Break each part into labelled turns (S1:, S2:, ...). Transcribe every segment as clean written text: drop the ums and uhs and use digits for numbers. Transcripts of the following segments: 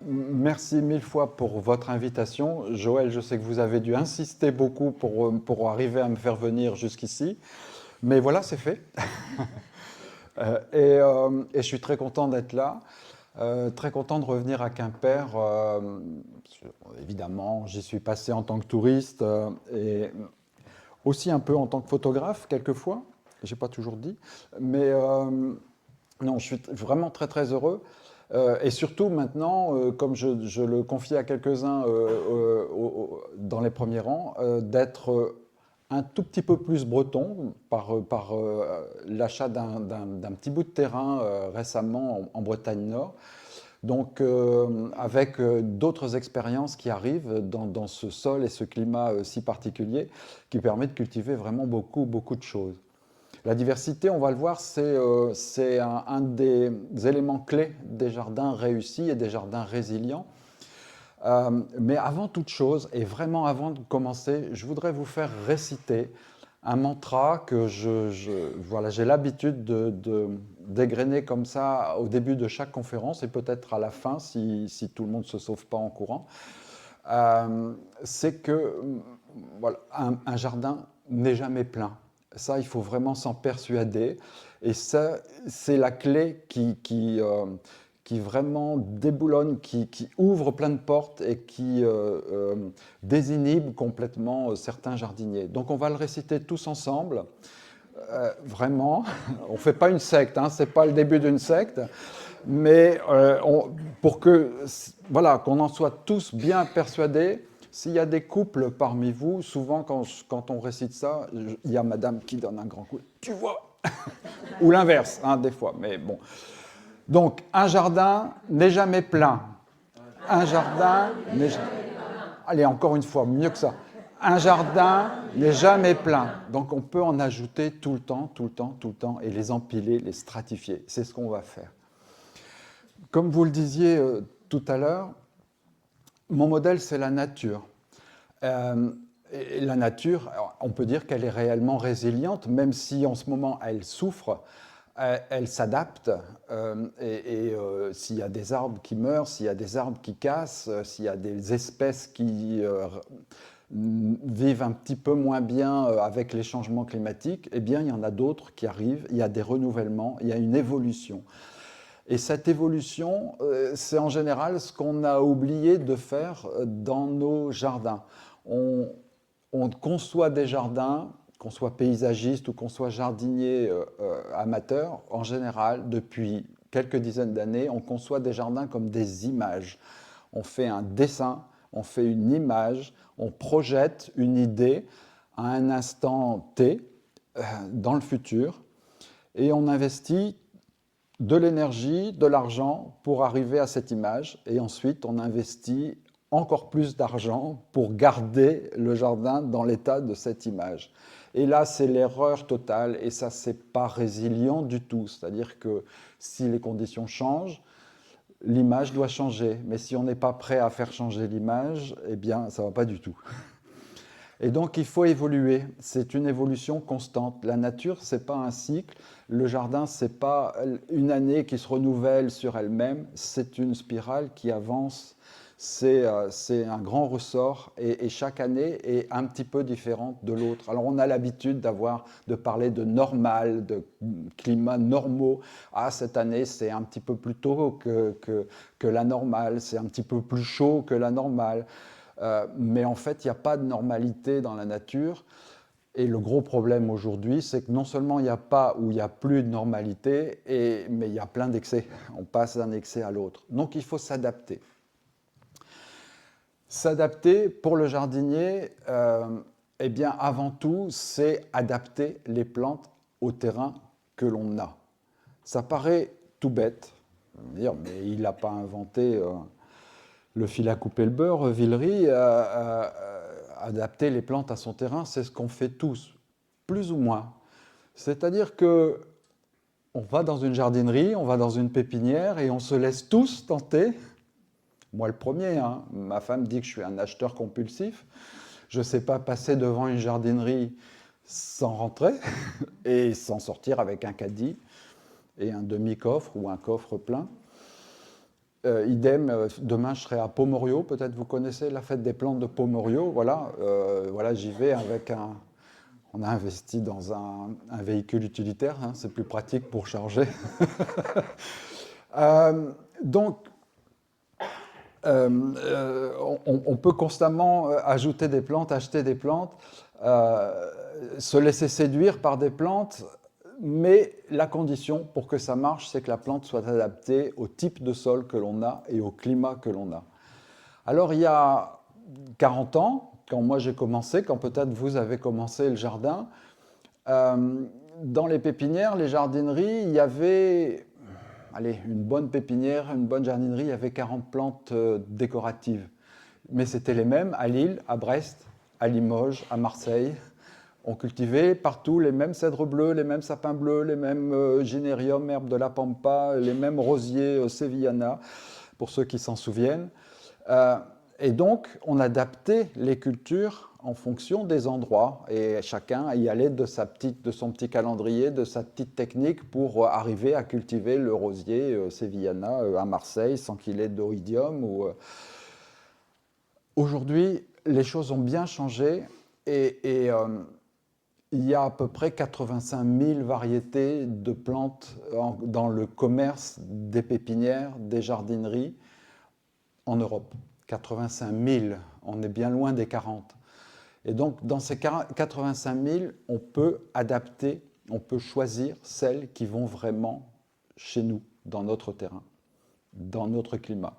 S1: Merci mille fois pour votre invitation. Joël, je sais que vous avez dû insister beaucoup pour arriver à me faire venir jusqu'ici. Mais voilà, c'est fait. Et je suis très content d'être là. Très content de revenir à Quimper. Évidemment, j'y suis passé en tant que touriste et aussi un peu en tant que photographe, quelquefois. Je n'ai pas toujours dit. Mais non, je suis vraiment très très heureux. Et surtout maintenant, comme je le confie à quelques-uns dans les premiers rangs, d'être un tout petit peu plus breton par l'achat d'un petit bout de terrain récemment en Bretagne Nord. Donc, avec d'autres expériences qui arrivent dans ce sol et ce climat si particulier qui permet de cultiver vraiment beaucoup, beaucoup de choses. La diversité, on va le voir, c'est un des éléments clés des jardins réussis et des jardins résilients. Mais avant toute chose, et vraiment avant de commencer, je voudrais vous faire réciter un mantra que voilà, j'ai l'habitude d'égrener comme ça au début de chaque conférence et peut-être à la fin si tout le monde ne se sauve pas en courant. C'est que voilà, un jardin n'est jamais plein. Ça, il faut vraiment s'en persuader. Et ça, c'est la clé qui vraiment déboulonne, qui ouvre plein de portes et qui désinhibe complètement certains jardiniers. Donc on va le réciter tous ensemble. Vraiment, on ne fait pas une secte, hein, ce n'est pas le début d'une secte, mais pour que, voilà, qu'on en soit tous bien persuadés. S'il y a des couples parmi vous, souvent quand on récite ça, il y a madame qui donne un grand coup. Tu vois. Ou l'inverse, hein, des fois, mais bon. Donc, un jardin n'est jamais plein. Un jardin n'est jamais... Allez, encore une fois, mieux que ça. Un jardin n'est jamais plein. Donc, on peut en ajouter tout le temps, tout le temps, tout le temps, et les empiler, les stratifier. C'est ce qu'on va faire. Comme vous le disiez tout à l'heure, mon modèle, c'est la nature. Et la nature, on peut dire qu'elle est réellement résiliente, même si en ce moment elle souffre, elle s'adapte. S'il y a des arbres qui meurent, s'il y a des arbres qui cassent, s'il y a des espèces qui vivent un petit peu moins bien avec les changements climatiques, eh bien il y en a d'autres qui arrivent, il y a des renouvellements, il y a une évolution. Et cette évolution, c'est en général ce qu'on a oublié de faire dans nos jardins. On conçoit des jardins, qu'on soit paysagiste ou qu'on soit jardinier amateur, en général, depuis quelques dizaines d'années, on conçoit des jardins comme des images. On fait un dessin, on fait une image, on projette une idée à un instant T dans le futur et on investit de l'énergie, de l'argent pour arriver à cette image. Et ensuite, on investit encore plus d'argent pour garder le jardin dans l'état de cette image. Et là, c'est l'erreur totale et ça, c'est pas résilient du tout. C'est-à-dire que si les conditions changent, l'image doit changer. Mais si on n'est pas prêt à faire changer l'image, eh bien, ça va pas du tout. Et donc, il faut évoluer. C'est une évolution constante. La nature, ce n'est pas un cycle. Le jardin, ce n'est pas une année qui se renouvelle sur elle-même. C'est une spirale qui avance. C'est un grand ressort et chaque année est un petit peu différente de l'autre. Alors, on a l'habitude de parler de normal, de climats normaux. Ah, cette année, c'est un petit peu plus tôt que la normale. C'est un petit peu plus chaud que la normale. Mais en fait, il n'y a pas de normalité dans la nature. Et le gros problème aujourd'hui, c'est que non seulement il n'y a pas ou il n'y a plus de normalité, mais il y a plein d'excès. On passe d'un excès à l'autre. Donc il faut s'adapter. S'adapter pour le jardinier, eh bien avant tout, c'est adapter les plantes au terrain que l'on a. Ça paraît tout bête, dire, mais il n'a pas inventé le fil à couper le beurre, Villery, adapter les plantes à son terrain, c'est ce qu'on fait tous, plus ou moins. C'est-à-dire que on va dans une jardinerie, on va dans une pépinière et on se laisse tous tenter. Moi le premier, hein. Ma femme dit que je suis un acheteur compulsif. Je ne sais pas passer devant une jardinerie sans rentrer et sans sortir avec un caddie et un demi-coffre ou un coffre plein. Idem, demain je serai à Pomorio, peut-être vous connaissez la fête des plantes de Pomorio, voilà, voilà j'y vais avec un... On a investi dans un véhicule utilitaire, hein, c'est plus pratique pour charger. Euh, donc, on peut constamment ajouter des plantes, acheter des plantes, euh, se laisser séduire par des plantes, mais la condition pour que ça marche, c'est que la plante soit adaptée au type de sol que l'on a et au climat que l'on a. Alors, il y a 40 ans, quand moi j'ai commencé, quand peut-être vous avez commencé le jardin, euh, dans les pépinières, les jardineries, il y avait, allez, une bonne pépinière, une bonne jardinerie, il y avait 40 plantes décoratives. Mais c'était les mêmes à Lille, à Brest, à Limoges, à Marseille. On cultivait partout les mêmes cèdres bleus, les mêmes sapins bleus, les mêmes gynériums, herbes de la pampa, les mêmes rosiers sévillana, pour ceux qui s'en souviennent. Euh, et donc, on adaptait les cultures en fonction des endroits. Et chacun y allait de son petit calendrier, de sa petite technique pour arriver à cultiver le rosier sévillana à Marseille sans qu'il ait d'oïdium. Aujourd'hui, les choses ont bien changé et il y a à peu près 85 000 variétés de plantes dans le commerce des pépinières, des jardineries en Europe. 85 000, on est bien loin des 40. Et donc, dans ces 85 000, on peut adapter, on peut choisir celles qui vont vraiment chez nous, dans notre terrain, dans notre climat.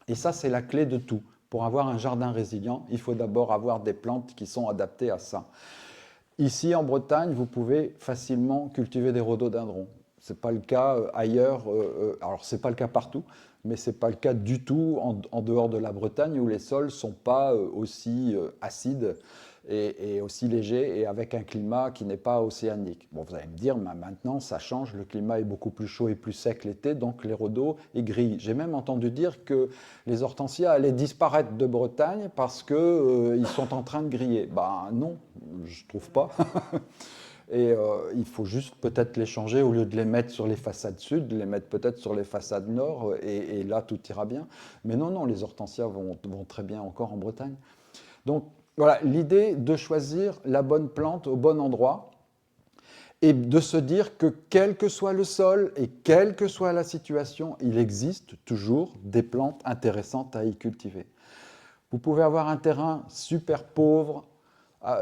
S1: Et ça, c'est la clé de tout. Pour avoir un jardin résilient, il faut d'abord avoir des plantes qui sont adaptées à ça. Ici, en Bretagne, vous pouvez facilement cultiver des rhododendrons. Ce n'est pas le cas ailleurs. Alors, ce n'est pas le cas partout, mais ce n'est pas le cas du tout en dehors de la Bretagne, où les sols ne sont pas aussi acides et aussi légers, et avec un climat qui n'est pas océanique. Bon, vous allez me dire, maintenant, ça change, le climat est beaucoup plus chaud et plus sec l'été, donc les rhodos, ils grillent. J'ai même entendu dire que les hortensias allaient disparaître de Bretagne parce qu'ils sont en train de griller. Ben non, je ne trouve pas. Et il faut juste peut-être les changer, au lieu de les mettre sur les façades sud, les mettre peut-être sur les façades nord, et là tout ira bien. Mais non, non, les hortensias vont très bien encore en Bretagne. Donc voilà, l'idée de choisir la bonne plante au bon endroit, et de se dire que quel que soit le sol et quelle que soit la situation, il existe toujours des plantes intéressantes à y cultiver. Vous pouvez avoir un terrain super pauvre,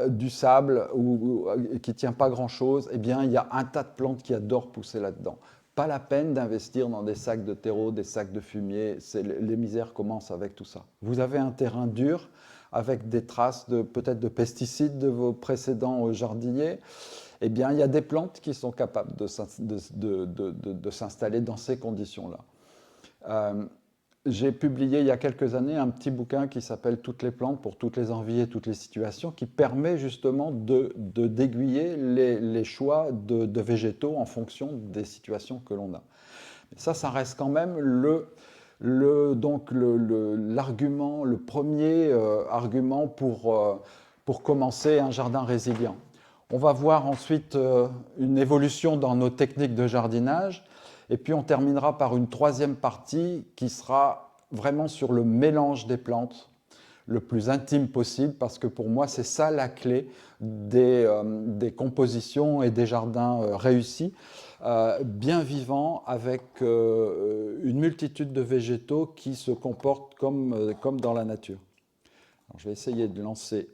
S1: du sable qui ne tient pas grand-chose, eh bien, il y a un tas de plantes qui adorent pousser là-dedans. Pas la peine d'investir dans des sacs de terreau, des sacs de fumier, les misères commencent avec tout ça. Vous avez un terrain dur, avec des traces peut-être de pesticides de vos précédents jardiniers, eh bien, il y a des plantes qui sont capables de s'installer dans ces conditions-là. Euh, j'ai publié il y a quelques années un petit bouquin qui s'appelle Toutes les plantes pour toutes les envies et toutes les situations, qui permet justement d'aiguiller les choix de végétaux en fonction des situations que l'on a. Ça reste quand même l'argument, le premier argument pour commencer un jardin résilient. On va voir ensuite une évolution dans nos techniques de jardinage. Et puis on terminera par une troisième partie qui sera vraiment sur le mélange des plantes, le plus intime possible, parce que pour moi c'est ça la clé des compositions et des jardins réussis, bien vivants, avec une multitude de végétaux qui se comportent comme dans la nature. Alors, je vais essayer de lancer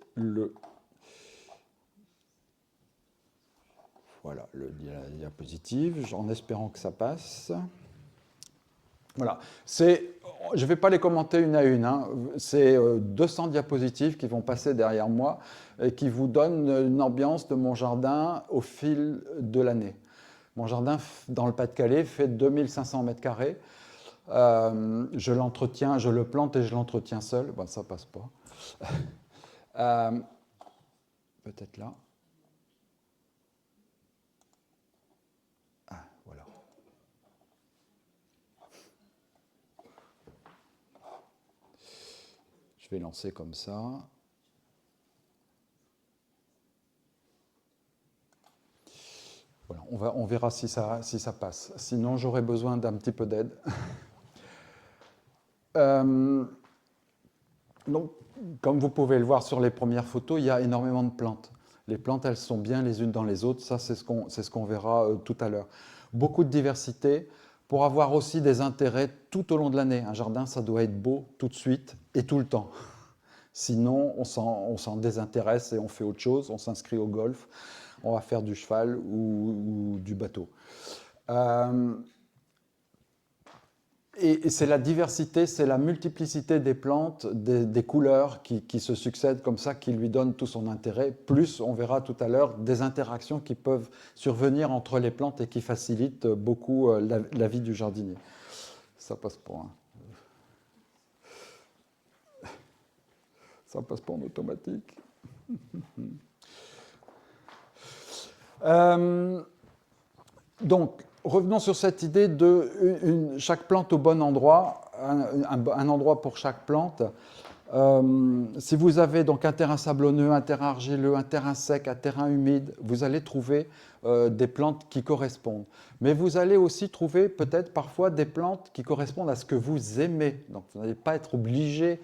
S1: voilà, la diapositive, en espérant que ça passe. Voilà. Je ne vais pas les commenter une à une. Hein. C'est 200 diapositives qui vont passer derrière moi et qui vous donnent une ambiance de mon jardin au fil de l'année. Mon jardin dans le Pas-de-Calais fait 2500 mètres carrés. Je l'entretiens, je le plante et je l'entretiens seul. Bon, ça passe pas. Peut-être là. Je vais lancer comme ça. Voilà, on verra si ça passe. Sinon, j'aurai besoin d'un petit peu d'aide. Euh, donc, comme vous pouvez le voir sur les premières photos, il y a énormément de plantes. Les plantes, elles sont bien les unes dans les autres. Ça, c'est ce qu'on verra tout à l'heure. Beaucoup de diversité pour avoir aussi des intérêts tout au long de l'année. Un jardin, ça doit être beau tout de suite et tout le temps. Sinon, on s'en désintéresse et on fait autre chose. On s'inscrit au golf, on va faire du cheval ou du bateau. Euh, et c'est la diversité, c'est la multiplicité des plantes, des couleurs qui se succèdent comme ça, qui lui donnent tout son intérêt. Plus, on verra tout à l'heure, des interactions qui peuvent survenir entre les plantes et qui facilitent beaucoup la vie du jardinier. Ça passe pas. Hein. Ça passe pas en automatique. Donc, revenons sur cette idée de chaque plante au bon endroit, un endroit pour chaque plante. Si vous avez donc un terrain sablonneux, un terrain argileux, un terrain sec, un terrain humide, vous allez trouver des plantes qui correspondent. Mais vous allez aussi trouver peut-être parfois des plantes qui correspondent à ce que vous aimez. Donc vous n'allez pas être obligé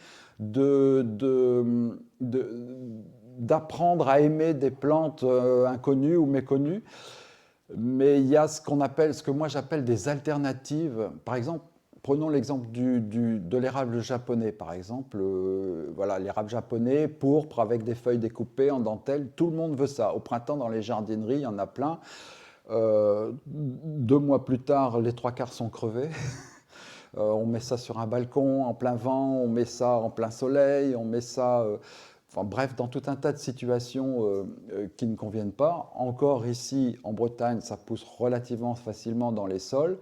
S1: d'apprendre à aimer des plantes inconnues ou méconnues. Mais il y a ce qu'on appelle, ce que moi j'appelle des alternatives. Par exemple, prenons l'exemple de l'érable japonais, par exemple. Voilà, l'érable japonais, pourpre, avec des feuilles découpées en dentelle. Tout le monde veut ça. Au printemps, dans les jardineries, il y en a plein. 2 mois plus tard, les 3/4 sont crevés. On met ça sur un balcon en plein vent, on met ça en plein soleil, on met ça... Enfin, bref, dans tout un tas de situations qui ne conviennent pas. Encore ici, en Bretagne, ça pousse relativement facilement dans les sols.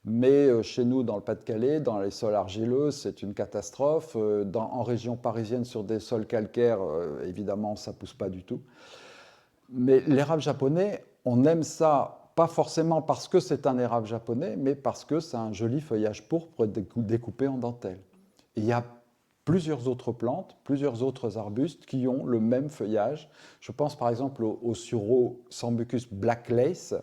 S1: Mais chez nous, dans le Pas-de-Calais, dans les sols argileux, c'est une catastrophe. En région parisienne, sur des sols calcaires, évidemment, ça ne pousse pas du tout. Mais l'érable japonais, on aime ça, pas forcément parce que c'est un érable japonais, mais parce que c'est un joli feuillage pourpre découpé en dentelle. Et il y a plusieurs autres plantes, plusieurs autres arbustes qui ont le même feuillage. Je pense par exemple au sureau Sambucus black lace.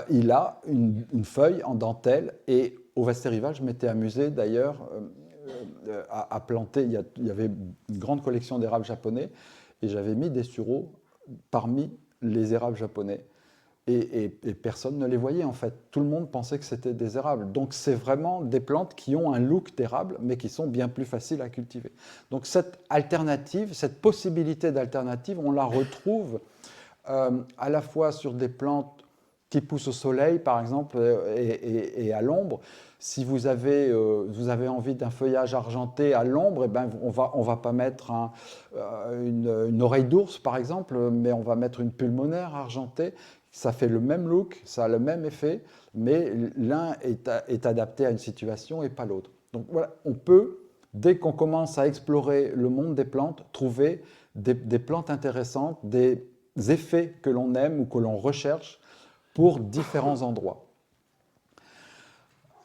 S1: Il a une feuille en dentelle et au Vestérival, je m'étais amusé d'ailleurs à planter. Il y avait une grande collection d'érables japonais et j'avais mis des sureaux parmi les érables japonais. Et personne ne les voyait en fait. Tout le monde pensait que c'était des érables. Donc c'est vraiment des plantes qui ont un look d'érable, mais qui sont bien plus faciles à cultiver. Donc cette alternative, cette possibilité d'alternative, on la retrouve à la fois sur des plantes qui poussent au soleil, par exemple, et à l'ombre. Si vous avez envie d'un feuillage argenté à l'ombre, eh ben, on va pas mettre une oreille d'ours, par exemple, mais on va mettre une pulmonaire argentée. Ça fait le même look, ça a le même effet, mais l'un est adapté à une situation et pas l'autre. Donc voilà, on peut, dès qu'on commence à explorer le monde des plantes, trouver des plantes intéressantes, des effets que l'on aime ou que l'on recherche pour différents endroits.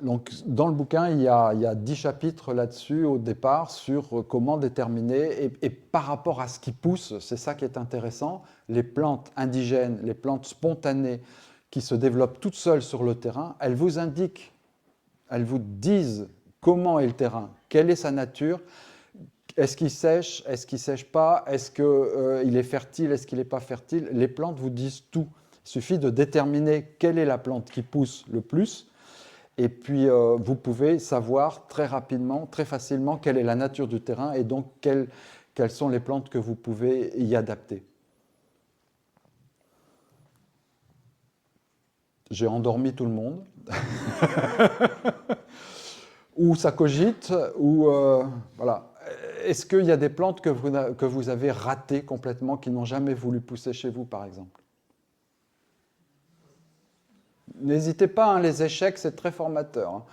S1: Donc, dans le bouquin, il y a 10 chapitres là-dessus au départ sur comment déterminer, et par rapport à ce qui pousse, c'est ça qui est intéressant, les plantes indigènes, les plantes spontanées qui se développent toutes seules sur le terrain, elles vous indiquent, elles vous disent comment est le terrain, quelle est sa nature, est-ce qu'il sèche, est-ce qu'il ne sèche pas, est-ce qu'il est fertile, est-ce qu'il n'est pas fertile. Les plantes vous disent tout. Il suffit de déterminer quelle est la plante qui pousse le plus. Et puis, vous pouvez savoir très rapidement, très facilement, quelle est la nature du terrain et donc quelles sont les plantes que vous pouvez y adapter. J'ai endormi tout le monde. Ou ça cogite, ou... voilà. Est-ce qu'il y a des plantes que vous avez ratées complètement, qui n'ont jamais voulu pousser chez vous, par exemple? N'hésitez pas, hein, les échecs, c'est très formateur. Hein.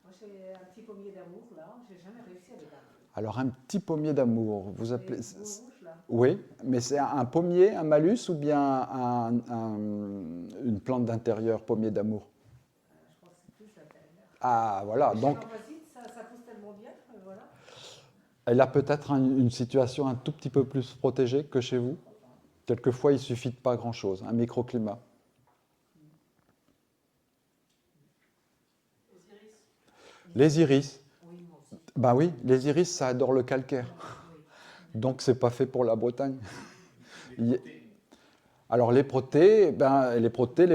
S2: Moi, j'ai un petit pommier d'amour, là. J'ai jamais réussi à les garder.
S1: Alors, un petit pommier d'amour, vous appelez...
S2: Les rouges, là.
S1: Oui, mais c'est un pommier, un malus ou bien une plante d'intérieur, pommier d'amour?
S2: Je pense que c'est plus l'intérieur.
S1: Ah, voilà.
S2: Mais chez
S1: Donc,
S2: ma voisine, ça pousse tellement bien, voilà.
S1: elle a peut-être une situation un tout petit peu plus protégée que chez vous. Quelquefois, il suffit de pas grand-chose, un microclimat. Les iris.
S2: Oui, moi aussi.
S1: Ben oui, les iris, ça adore le calcaire.
S2: Oui.
S1: Donc, c'est pas fait pour la Bretagne.
S3: Les
S1: Il-
S3: protés.
S1: Alors, les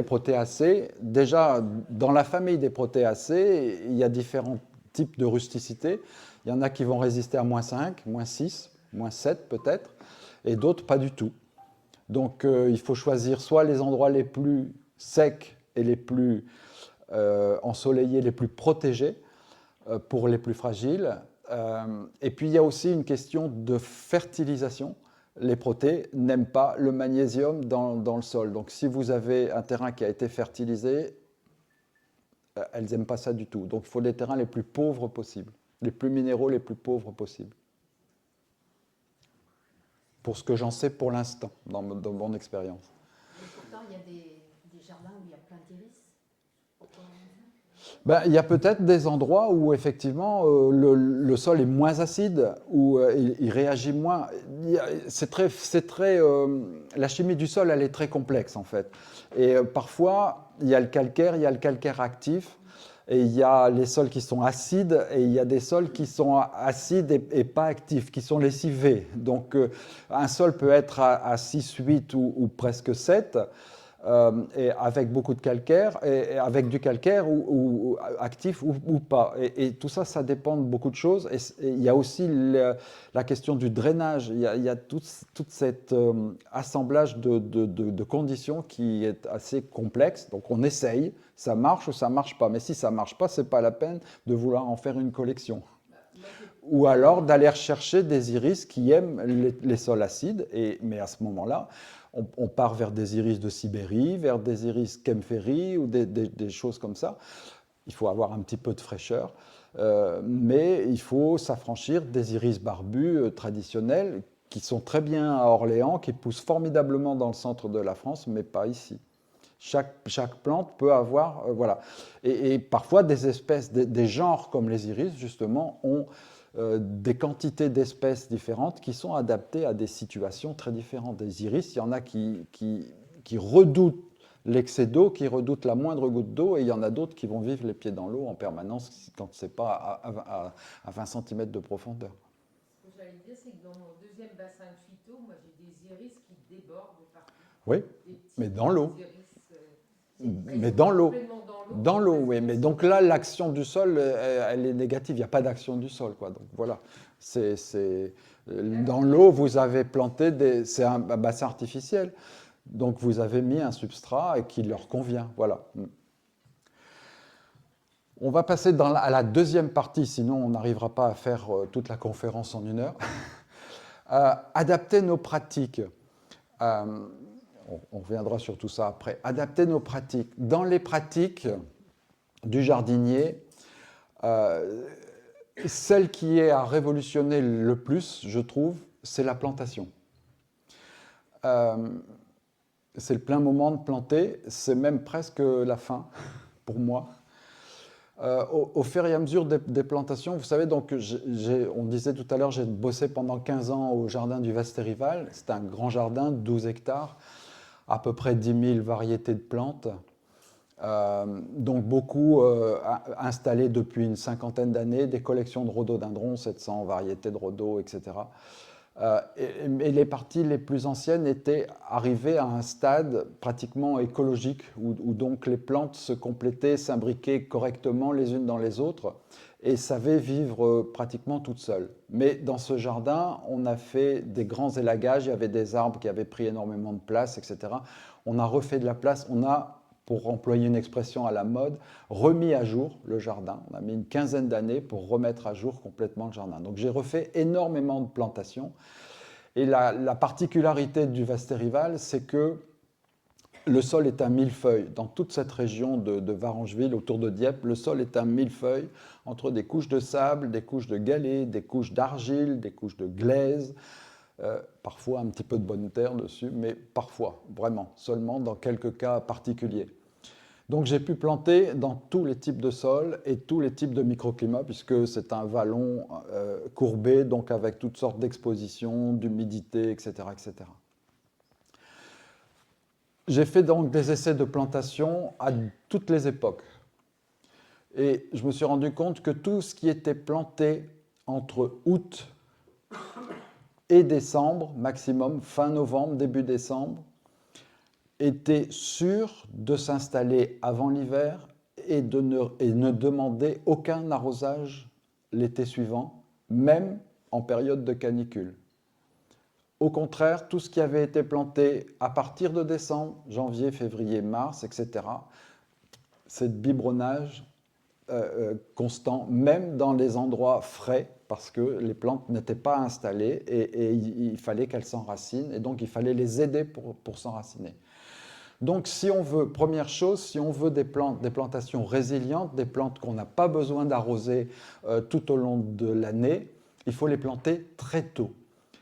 S1: protéacées, déjà, dans la famille des protéacées, il y a différents types de rusticité. Il y en a qui vont résister à -5, -6, -7 peut-être, et d'autres pas du tout. Donc, il faut choisir soit les endroits les plus secs et les plus ensoleillés, les plus protégés pour les plus fragiles. Et puis, il y a aussi une question de fertilisation. Les protés n'aiment pas le magnésium dans le sol. Donc, si vous avez un terrain qui a été fertilisé, elles n'aiment pas ça du tout. Donc, il faut des terrains les plus pauvres possibles, les plus minéraux, les plus pauvres possibles. Pour ce que j'en sais pour l'instant, dans mon expérience.
S4: Mais pourtant, il y a des jardins où il y a plein d'iris. Pourquoi?
S1: Ben, il y a peut-être des endroits où effectivement le sol est moins acide, où il réagit moins. La chimie du sol, elle est très complexe en fait. Et parfois, il y a le calcaire actif, et il y a les sols qui sont acides, et il y a des sols qui sont acides et pas actifs, qui sont lessivés. Donc un sol peut être à 6, 8 ou presque 7. Et avec beaucoup de calcaire, et avec du calcaire ou actif ou pas. Et tout ça, ça dépend de beaucoup de choses. Et il y a aussi la question du drainage. Il y a tout cet assemblage de conditions qui est assez complexe. Donc on essaye, ça marche ou ça marche pas. Mais si ça marche pas, c'est pas la peine de vouloir en faire une collection. Ou alors d'aller rechercher des iris qui aiment les sols acides. Mais à ce moment-là, on part vers des iris de Sibérie, vers des iris Kemferi ou des choses comme ça. Il faut avoir un petit peu de fraîcheur, mais il faut s'affranchir des iris barbus traditionnels qui sont très bien à Orléans, qui poussent formidablement dans le centre de la France, mais pas ici. Chaque plante peut avoir, voilà. Et parfois des espèces, des genres comme les iris, justement, ont des quantités d'espèces différentes qui sont adaptées à des situations très différentes. Des iris, il y en a qui redoutent l'excès d'eau, qui redoutent la moindre goutte d'eau, et il y en a d'autres qui vont vivre les pieds dans l'eau en permanence quand ce n'est pas à 20 cm de profondeur.
S4: Ce que j'allais dire, c'est que dans mon deuxième bassin de phyto, moi j'ai des iris qui débordent de partout.
S1: Oui,
S4: Des petits
S1: mais dans l'eau.
S4: iris,
S1: Mais dans l'eau.
S4: complètement
S1: Dans l'eau, oui. Mais donc là, l'action du sol, elle est négative. Il n'y a pas d'action du sol, quoi. Donc voilà. Dans l'eau, vous avez planté c'est un bassin artificiel. Donc vous avez mis un substrat et qui leur convient. Voilà. On va passer à la deuxième partie, sinon on n'arrivera pas à faire toute la conférence en 1 heure. Adapter nos pratiques. On reviendra sur tout ça après. Adapter nos pratiques. Dans les pratiques du jardinier, celle qui est à révolutionner le plus, je trouve, c'est la plantation. C'est le plein moment de planter, c'est même presque la fin pour moi. Au fur et à mesure des plantations, vous savez, donc, on disait tout à l'heure, j'ai bossé pendant 15 ans au jardin du Vasterival. C'est un grand jardin, 12 hectares, à peu près 10 000 variétés de plantes. Donc beaucoup installés depuis une cinquantaine d'années, des collections de rhododendrons, 700 variétés de rhodos, etc. Et les parties les plus anciennes étaient arrivées à un stade pratiquement écologique, où donc les plantes se complétaient, s'imbriquaient correctement les unes dans les autres, et savaient vivre pratiquement toutes seules. Mais dans ce jardin, on a fait des grands élagages, il y avait des arbres qui avaient pris énormément de place, etc. On a refait de la place, on a, pour employer une expression à la mode, remis à jour le jardin. On a mis une quinzaine d'années pour remettre à jour complètement le jardin. Donc j'ai refait énormément de plantations. Et la particularité du Vasterival, c'est que le sol est un millefeuille. Dans toute cette région de Varangeville, autour de Dieppe, le sol est un millefeuille entre des couches de sable, des couches de galets, des couches d'argile, des couches de glaise, parfois un petit peu de bonne terre dessus, mais parfois, vraiment, seulement dans quelques cas particuliers. Donc j'ai pu planter dans tous les types de sols et tous les types de microclimats, puisque c'est un vallon courbé, donc avec toutes sortes d'expositions, d'humidité, etc., etc. J'ai fait donc des essais de plantation à toutes les époques. Et je me suis rendu compte que tout ce qui était planté entre août et décembre, maximum, fin novembre, début décembre, était sûr de s'installer avant l'hiver et ne demander aucun arrosage l'été suivant, même en période de canicule. Au contraire, tout ce qui avait été planté à partir de décembre, janvier, février, mars, etc., c'est de biberonnage constant, même dans les endroits frais, parce que les plantes n'étaient pas installées et il fallait qu'elles s'enracinent, et donc il fallait les aider pour s'enraciner. Donc si on veut, première chose, si on veut des plantations résilientes, des plantes qu'on n'a pas besoin d'arroser tout au long de l'année, il faut les planter très tôt.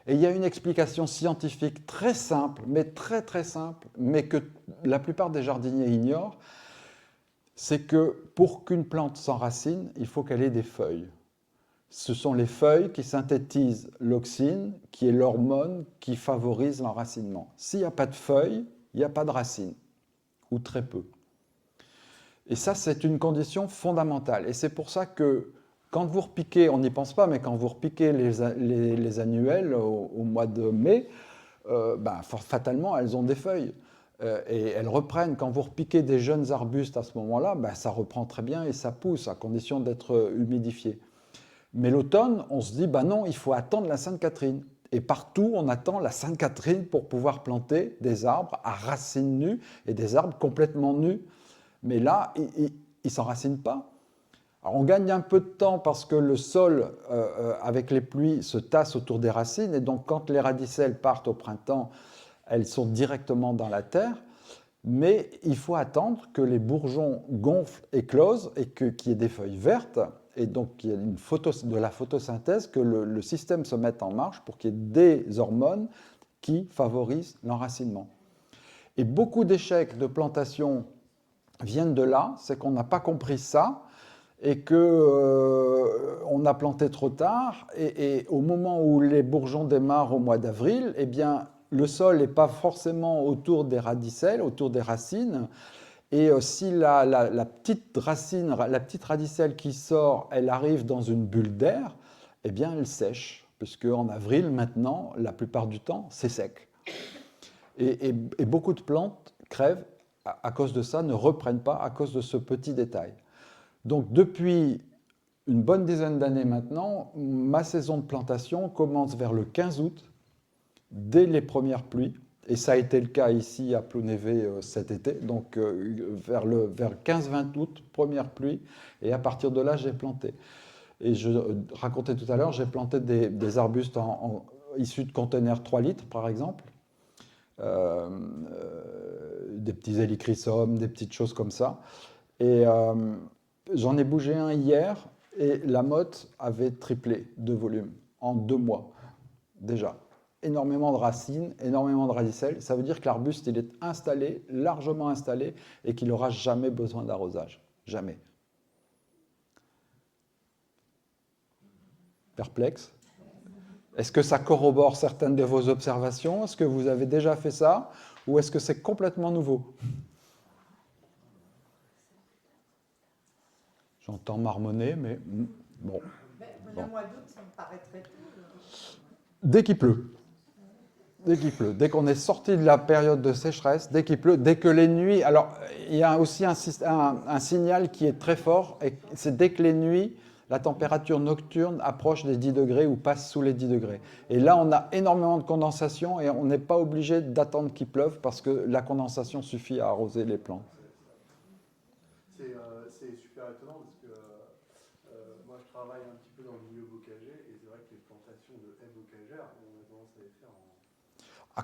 S1: Et il y a une explication scientifique très simple, mais très très simple, mais que la plupart des jardiniers ignorent, c'est que pour qu'une plante s'enracine, il faut qu'elle ait des feuilles. Ce sont les feuilles qui synthétisent l'auxine, qui est l'hormone qui favorise l'enracinement. S'il n'y a pas de feuilles, il n'y a pas de racines, ou très peu. Et ça, c'est une condition fondamentale. Et c'est pour ça que quand vous repiquez, on n'y pense pas, mais quand vous repiquez les annuelles au mois de mai, fatalement, elles ont des feuilles. Et elles reprennent. Quand vous repiquez des jeunes arbustes à ce moment-là, ça reprend très bien et ça pousse, à condition d'être humidifié. Mais l'automne, on se dit, non, il faut attendre la Sainte-Catherine. Et partout, on attend la Sainte-Catherine pour pouvoir planter des arbres à racines nues et des arbres complètement nus. Mais là, ils ne s'enracinent pas. Alors, on gagne un peu de temps parce que le sol, avec les pluies, se tasse autour des racines. Et donc, quand les radicelles partent au printemps, elles sont directement dans la terre. Mais il faut attendre que les bourgeons gonflent, éclosent et qu'il y ait des feuilles vertes. Et donc, qu'il y ait de la photosynthèse, que le système se mette en marche pour qu'il y ait des hormones qui favorisent l'enracinement. Et beaucoup d'échecs de plantation viennent de là, c'est qu'on n'a pas compris ça et qu'on a planté trop tard. Et au moment où les bourgeons démarrent au mois d'avril, eh bien, le sol n'est pas forcément autour des radicelles, autour des racines. Et si la petite radicelle qui sort, elle arrive dans une bulle d'air, eh bien, elle sèche, puisque en avril, maintenant, la plupart du temps, c'est sec. Et beaucoup de plantes crèvent à cause de ça, ne reprennent pas à cause de ce petit détail. Donc, depuis une bonne dizaine d'années maintenant, ma saison de plantation commence vers le 15 août, dès les premières pluies. Et ça a été le cas ici à Plonévé cet été, donc vers le 15-20 août, première pluie, et à partir de là, j'ai planté. Et je racontais tout à l'heure, j'ai planté des arbustes issus de conteneurs 3 litres, par exemple, des petits hélichrysums, des petites choses comme ça. Et j'en ai bougé un hier, et la motte avait triplé de volume en 2 mois, déjà. Énormément de racines, énormément de radicelles. Ça veut dire que l'arbuste, il est installé, largement installé, et qu'il n'aura jamais besoin d'arrosage. Jamais. Perplexe? Est-ce que ça corrobore certaines de vos observations? Est-ce que vous avez déjà fait ça? Ou est-ce que c'est complètement nouveau? J'entends marmonner, mais bon.
S2: Le mois d'août, ça me paraît très tôt.
S1: Dès qu'il pleut. Dès qu'il pleut, dès qu'on est sorti de la période de sécheresse, dès qu'il pleut, dès que les nuits... Alors, il y a aussi un signal qui est très fort, et c'est dès que les nuits, la température nocturne approche des 10 degrés ou passe sous les 10 degrés. Et là, on a énormément de condensation et on n'est pas obligé d'attendre qu'il pleuve parce que la condensation suffit à arroser les plantes.
S3: C'est super étonnant parce que moi, je travaille un petit peu dans le milieu bocager et c'est vrai que les plantations de haies bocagères, on a tendance à les faire en...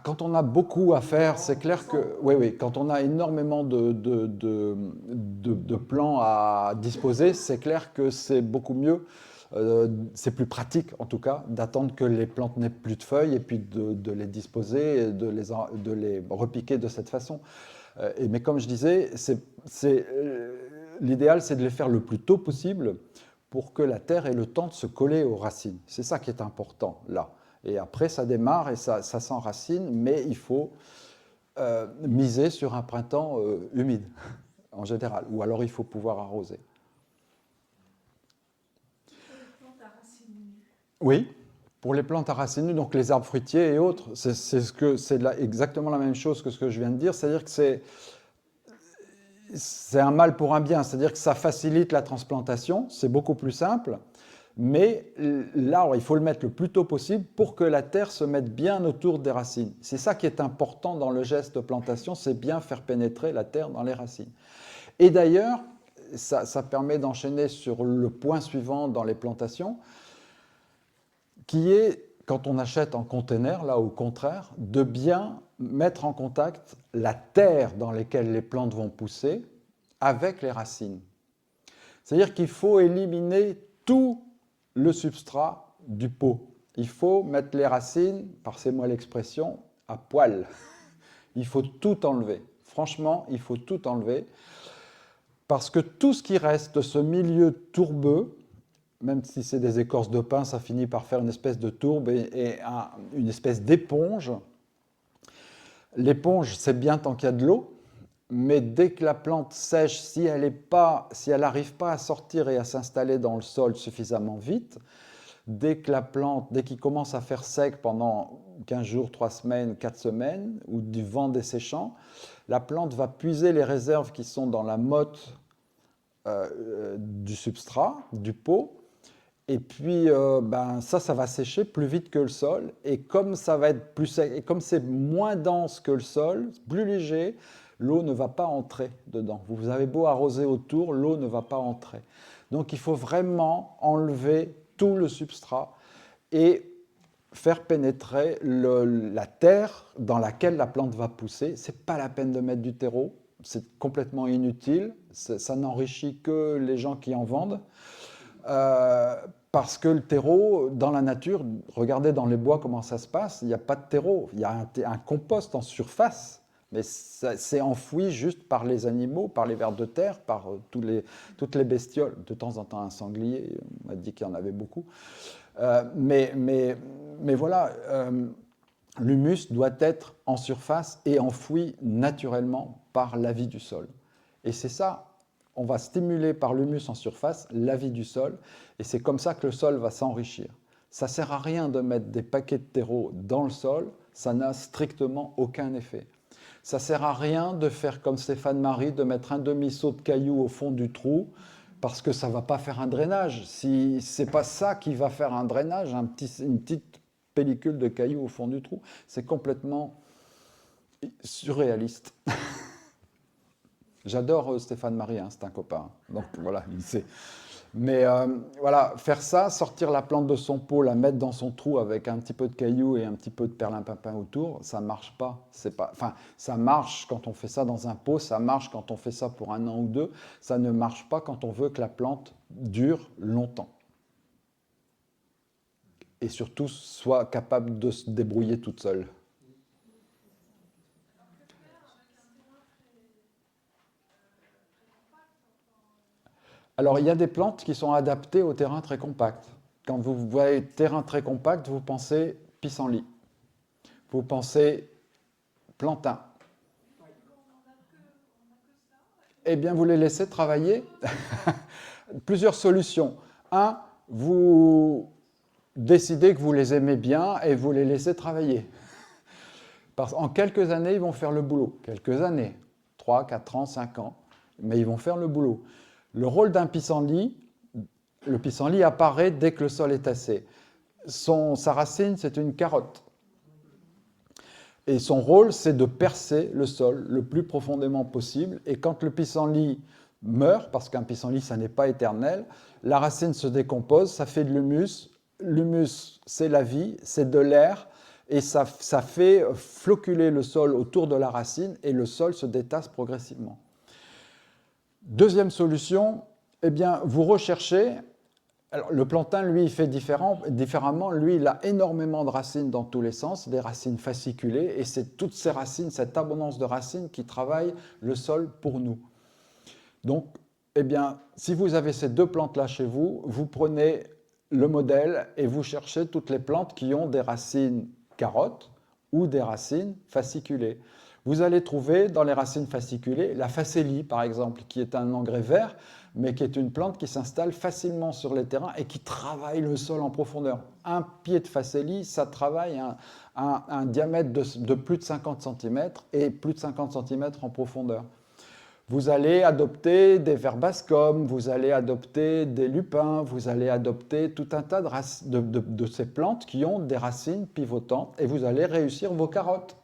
S1: Quand on a beaucoup à faire, c'est clair que... Oui, quand on a énormément de plans à disposer, c'est clair que c'est beaucoup mieux, c'est plus pratique en tout cas, d'attendre que les plantes n'aient plus de feuilles et puis de les disposer, et de les repiquer de cette façon. Mais comme je disais, l'idéal c'est de les faire le plus tôt possible pour que la terre ait le temps de se coller aux racines. C'est ça qui est important là. Et après, ça démarre et ça s'enracine, mais il faut miser sur un printemps humide, en général. Ou alors, il faut pouvoir arroser. Oui, pour les plantes à racines nues, donc les arbres fruitiers et autres, exactement la même chose que ce que je viens de dire, c'est-à-dire que c'est un mal pour un bien, c'est-à-dire que ça facilite la transplantation, c'est beaucoup plus simple, mais l'arbre, il faut le mettre le plus tôt possible pour que la terre se mette bien autour des racines. C'est ça qui est important dans le geste de plantation, c'est bien faire pénétrer la terre dans les racines. Et d'ailleurs, ça permet d'enchaîner sur le point suivant dans les plantations, qui est, quand on achète en container, là au contraire, de bien mettre en contact la terre dans laquelle les plantes vont pousser avec les racines. C'est-à-dire qu'il faut éliminer tout le substrat du pot. Il faut mettre les racines, passez-moi l'expression, à poil. Il faut tout enlever. Franchement, il faut tout enlever. Parce que tout ce qui reste de ce milieu tourbeux, même si c'est des écorces de pin, ça finit par faire une espèce de tourbe et une espèce d'éponge. L'éponge, c'est bien tant qu'il y a de l'eau, mais dès que la plante sèche, si elle n'arrive pas à sortir et à s'installer dans le sol suffisamment vite, dès qu'il commence à faire sec pendant 15 jours, 3 semaines, 4 semaines, ou du vent desséchant, la plante va puiser les réserves qui sont dans la motte du substrat, du pot, et puis ça va sécher plus vite que le sol, et comme ça va être plus sec, et comme c'est moins dense que le sol, plus léger, l'eau ne va pas entrer dedans. Vous avez beau arroser autour, l'eau ne va pas entrer. Donc il faut vraiment enlever tout le substrat et faire pénétrer la terre dans laquelle la plante va pousser. Ce n'est pas la peine de mettre du terreau, c'est complètement inutile, ça n'enrichit que les gens qui en vendent. Parce que le terreau, dans la nature, regardez dans les bois comment ça se passe, il n'y a pas de terreau, il y a un compost en surface, mais c'est enfoui juste par les animaux, par les vers de terre, par toutes les bestioles. De temps en temps, un sanglier, on m'a dit qu'il y en avait beaucoup. Mais voilà, l'humus doit être en surface et enfoui naturellement par la vie du sol. Et c'est ça. On va stimuler par l'humus en surface la vie du sol, et c'est comme ça que le sol va s'enrichir. Ça ne sert à rien de mettre des paquets de terreau dans le sol, ça n'a strictement aucun effet. Ça ne sert à rien de faire comme Stéphane Marie, de mettre un demi-seau de cailloux au fond du trou, parce que ça ne va pas faire un drainage. Si ce n'est pas ça qui va faire un drainage, une petite pellicule de cailloux au fond du trou, c'est complètement surréaliste. J'adore Stéphane Marie, hein, c'est un copain. Donc voilà, il sait. Mais voilà, faire ça, sortir la plante de son pot, la mettre dans son trou avec un petit peu de cailloux et un petit peu de perlimpinpin autour, ça ne marche pas. Enfin, ça marche quand on fait ça dans un pot, ça marche quand on fait ça pour 1 an ou 2, ça ne marche pas quand on veut que la plante dure longtemps. Et surtout, soit capable de se débrouiller toute seule. Alors, il y a des plantes qui sont adaptées au terrain très compact. Quand vous voyez terrain très compact, vous pensez pissenlit. Vous pensez plantain. Eh bien, vous les laissez travailler. Plusieurs solutions. Un, vous décidez que vous les aimez bien et vous les laissez travailler. Parce qu'en quelques années, ils vont faire le boulot. Quelques années. 3, 4 ans, 5 ans. Mais ils vont faire le boulot. Le rôle d'un pissenlit, le pissenlit apparaît dès que le sol est tassé. Sa racine, c'est une carotte. Et son rôle, c'est de percer le sol le plus profondément possible. Et quand le pissenlit meurt, parce qu'un pissenlit, ça n'est pas éternel, la racine se décompose, ça fait de l'humus. L'humus, c'est la vie, c'est de l'air, et ça fait floculer le sol autour de la racine, et le sol se détasse progressivement. Deuxième solution, eh bien, vous recherchez. Alors, le plantain, lui, il fait différemment. Lui, il a énormément de racines dans tous les sens, des racines fasciculées, et c'est toutes ces racines, cette abondance de racines qui travaillent le sol pour nous. Donc, eh bien, si vous avez ces 2 plantes-là chez vous, vous prenez le modèle et vous cherchez toutes les plantes qui ont des racines carottes ou des racines fasciculées. Vous allez trouver dans les racines fasciculées la facélie, par exemple, qui est un engrais vert. mais qui est une plante qui s'installe facilement sur les terrains et qui travaille le sol en profondeur. Un pied de facélie, ça travaille un diamètre de plus de 50 cm et plus de 50 cm en profondeur. Vous allez adopter des verbascums, vous allez adopter des lupins, vous allez adopter tout un tas de ces plantes qui ont des racines pivotantes et vous allez réussir vos carottes.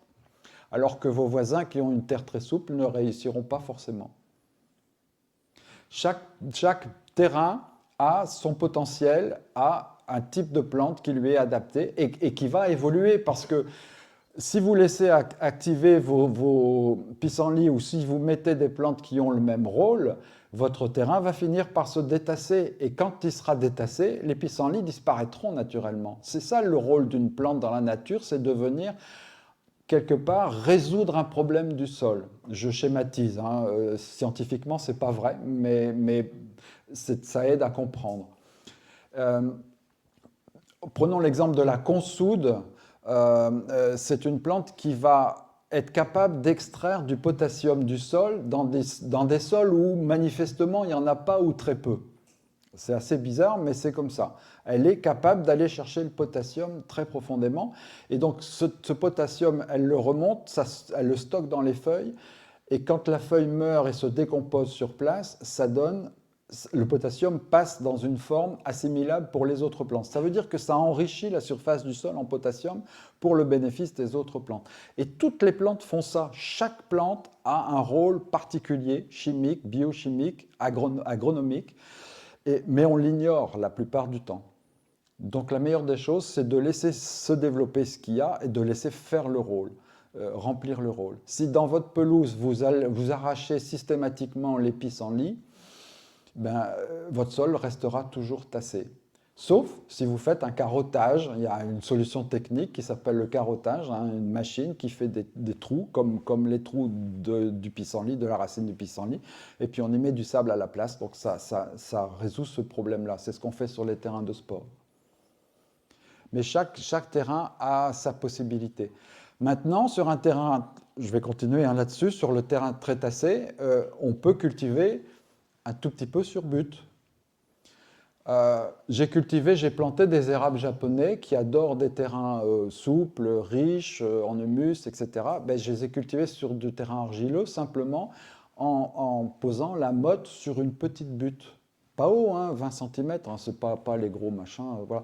S1: Alors que vos voisins qui ont une terre très souple ne réussiront pas forcément. Chaque terrain a son potentiel, a un type de plante qui lui est adapté et qui va évoluer parce que si vous laissez activer vos pissenlits ou si vous mettez des plantes qui ont le même rôle, votre terrain va finir par se détasser. Et quand il sera détassé, les pissenlits disparaîtront naturellement. C'est ça le rôle d'une plante dans la nature, c'est de venir quelque part résoudre un problème du sol. Je schématise, hein, scientifiquement c'est pas vrai, mais ça aide à comprendre. Prenons l'exemple de la consoude. C'est une plante qui va être capable d'extraire du potassium du sol dans des sols où manifestement il n'y en a pas ou très peu. C'est assez bizarre, mais c'est comme ça. Elle est capable d'aller chercher le potassium très profondément. Et donc ce potassium, elle le remonte, elle le stocke dans les feuilles. Et quand la feuille meurt et se décompose sur place, ça donne... Le potassium passe dans une forme assimilable pour les autres plantes. Ça veut dire que ça enrichit la surface du sol en potassium pour le bénéfice des autres plantes. Et toutes les plantes font ça. Chaque plante a un rôle particulier, chimique, biochimique, agronomique, mais on l'ignore la plupart du temps. Donc la meilleure des choses, c'est de laisser se développer ce qu'il y a et de laisser faire le rôle, remplir le rôle. Si dans votre pelouse, vous arrachez systématiquement les pissenlits, votre sol restera toujours tassé. Sauf si vous faites un carottage. Il y a une solution technique qui s'appelle le carottage, hein, une machine qui fait des trous, comme les trous du pissenlit, de la racine du pissenlit, et puis on y met du sable à la place, donc ça résout ce problème-là. C'est ce qu'on fait sur les terrains de sport. Mais chaque terrain a sa possibilité. Maintenant, sur un terrain, je vais continuer là-dessus, sur le terrain très tassé, on peut cultiver un tout petit peu sur but. J'ai planté des érables japonais qui adorent des terrains souples, riches, en humus, etc. Je les ai cultivés sur du terrain argileux simplement en posant la motte sur une petite butte. Pas haut, hein, 20 cm, hein, c'est pas les gros machins. Voilà.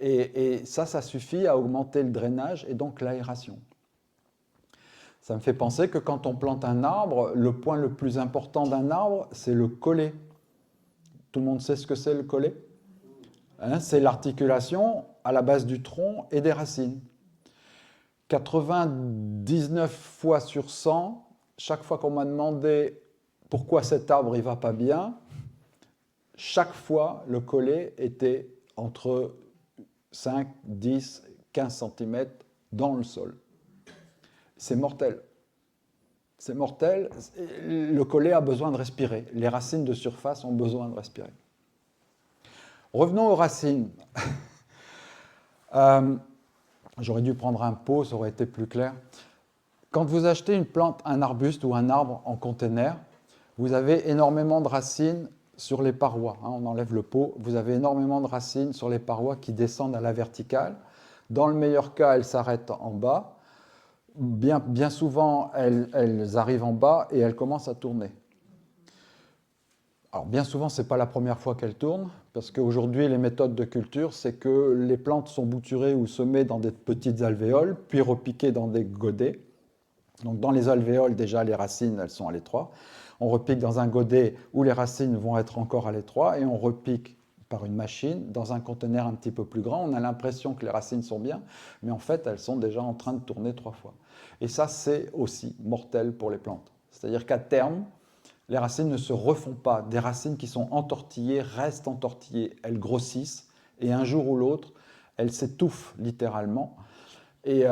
S1: Et ça suffit à augmenter le drainage et donc l'aération. Ça me fait penser que quand on plante un arbre, le point le plus important d'un arbre, c'est le collet. Tout le monde sait ce que c'est le collet, hein, c'est l'articulation à la base du tronc et des racines. 99 fois sur 100, chaque fois qu'on m'a demandé pourquoi cet arbre ne va pas bien, chaque fois le collet était entre 5, 10, 15 cm dans le sol. C'est mortel. C'est mortel. Le collet a besoin de respirer. Les racines de surface ont besoin de respirer. Revenons aux racines. J'aurais dû prendre un pot, ça aurait été plus clair. Quand vous achetez une plante, un arbuste ou un arbre en container, vous avez énormément de racines sur les parois. On enlève le pot. Vous avez énormément de racines sur les parois qui descendent à la verticale. Dans le meilleur cas, elles s'arrêtent en bas. Bien souvent, elles arrivent en bas et elles commencent à tourner. Alors, bien souvent, ce n'est pas la première fois qu'elles tournent, parce qu'aujourd'hui, les méthodes de culture, c'est que les plantes sont bouturées ou semées dans des petites alvéoles, puis repiquées dans des godets. Donc, dans les alvéoles, déjà, les racines, elles sont à l'étroit. On repique dans un godet où les racines vont être encore à l'étroit, et on repique par une machine dans un conteneur un petit peu plus grand. On a l'impression que les racines sont bien, mais en fait, elles sont déjà en train de tourner 3 fois. Et ça, c'est aussi mortel pour les plantes. C'est-à-dire qu'à terme, les racines ne se refont pas. Des racines qui sont entortillées restent entortillées. Elles grossissent et un jour ou l'autre, elles s'étouffent littéralement. Et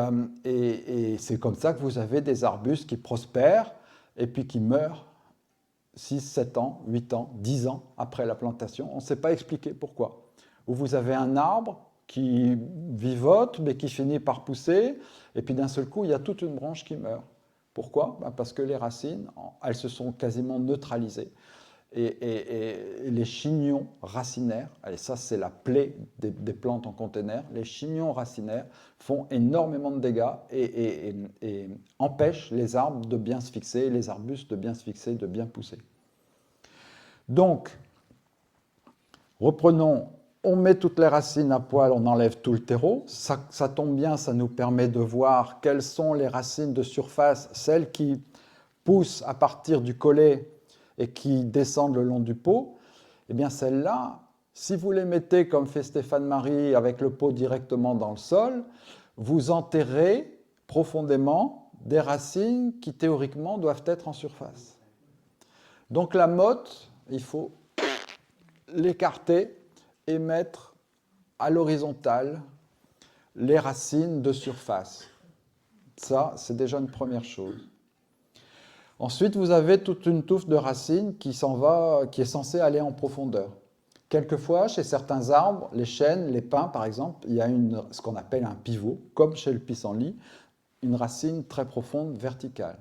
S1: c'est comme ça que vous avez des arbustes qui prospèrent et puis qui meurent 6, 7 ans, 8 ans, 10 ans après la plantation. On ne sait pas expliquer pourquoi. Ou vous avez un arbre qui vivote, mais qui finit par pousser, et puis d'un seul coup, il y a toute une branche qui meurt. Pourquoi ? Parce que les racines, elles se sont quasiment neutralisées. Et les chignons racinaires, et ça c'est la plaie des plantes en container, les chignons racinaires font énormément de dégâts et empêchent les arbres de bien se fixer, les arbustes de bien se fixer, de bien pousser. Donc, reprenons, on met toutes les racines à poil, on enlève tout le terreau, ça tombe bien, ça nous permet de voir quelles sont les racines de surface, celles qui poussent à partir du collet et qui descendent le long du pot. Eh bien celles-là, si vous les mettez comme fait Stéphane Marie avec le pot directement dans le sol, vous enterrez profondément des racines qui théoriquement doivent être en surface. Donc la motte, il faut l'écarter et mettre à l'horizontale les racines de surface. Ça, c'est déjà une première chose. Ensuite, vous avez toute une touffe de racines qui est censée aller en profondeur. Quelquefois, chez certains arbres, les chênes, les pins par exemple, il y a ce qu'on appelle un pivot, comme chez le pissenlit, une racine très profonde, verticale.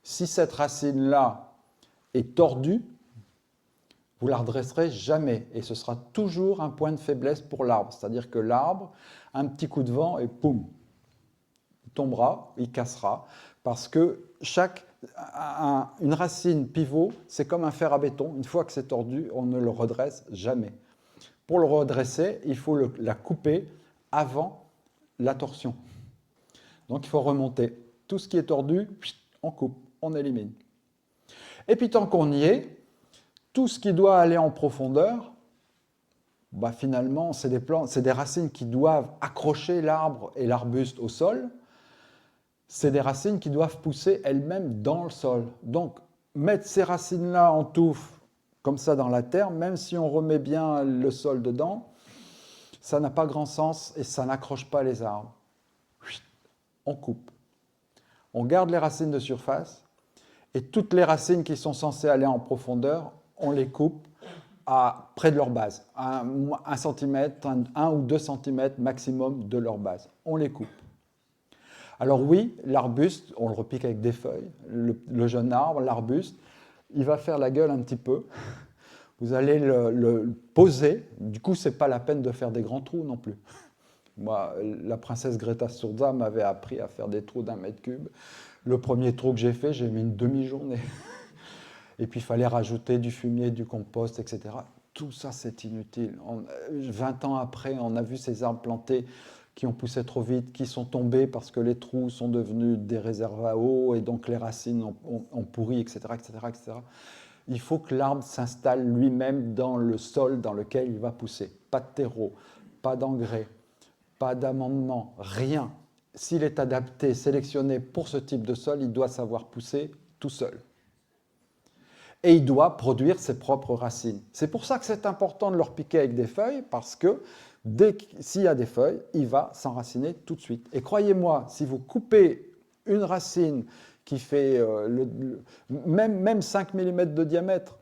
S1: Si cette racine-là est tordue, vous ne la redresserez jamais et ce sera toujours un point de faiblesse pour l'arbre. C'est-à-dire que l'arbre, un petit coup de vent et poum, il tombera, il cassera, parce que une racine pivot, c'est comme un fer à béton. Une fois que c'est tordu, on ne le redresse jamais. Pour le redresser, il faut la couper avant la torsion. Donc il faut remonter. Tout ce qui est tordu, on coupe, on élimine. Et puis tant qu'on y est, tout ce qui doit aller en profondeur, finalement, c'est des racines qui doivent accrocher l'arbre et l'arbuste au sol. C'est des racines qui doivent pousser elles-mêmes dans le sol. Donc, mettre ces racines-là en touffe, comme ça dans la terre, même si on remet bien le sol dedans, ça n'a pas grand sens et ça n'accroche pas les arbres. On coupe. On garde les racines de surface et toutes les racines qui sont censées aller en profondeur, on les coupe près de leur base, 1 cm, 1 ou 2 cm maximum de leur base. On les coupe. Alors oui, l'arbuste, on le repique avec des feuilles, le jeune arbre, l'arbuste, il va faire la gueule un petit peu. Vous allez le poser, du coup, ce n'est pas la peine de faire des grands trous non plus. Moi, la princesse Greta Sturza m'avait appris à faire des trous d'1 mètre cube. Le premier trou que j'ai fait, j'ai mis une demi-journée. Et puis, il fallait rajouter du fumier, du compost, etc. Tout ça, c'est inutile. 20 ans après, on a vu ces arbres plantés qui ont poussé trop vite, qui sont tombés parce que les trous sont devenus des réserves à eau et donc les racines ont pourri, etc., etc., etc. Il faut que l'arbre s'installe lui-même dans le sol dans lequel il va pousser. Pas de terreau, pas d'engrais, pas d'amendement, rien. S'il est adapté, sélectionné pour ce type de sol, il doit savoir pousser tout seul. Et il doit produire ses propres racines. C'est pour ça que c'est important de le repiquer avec des feuilles, parce que s'il y a des feuilles, il va s'enraciner tout de suite. Et croyez-moi, si vous coupez une racine qui fait même 5 mm de diamètre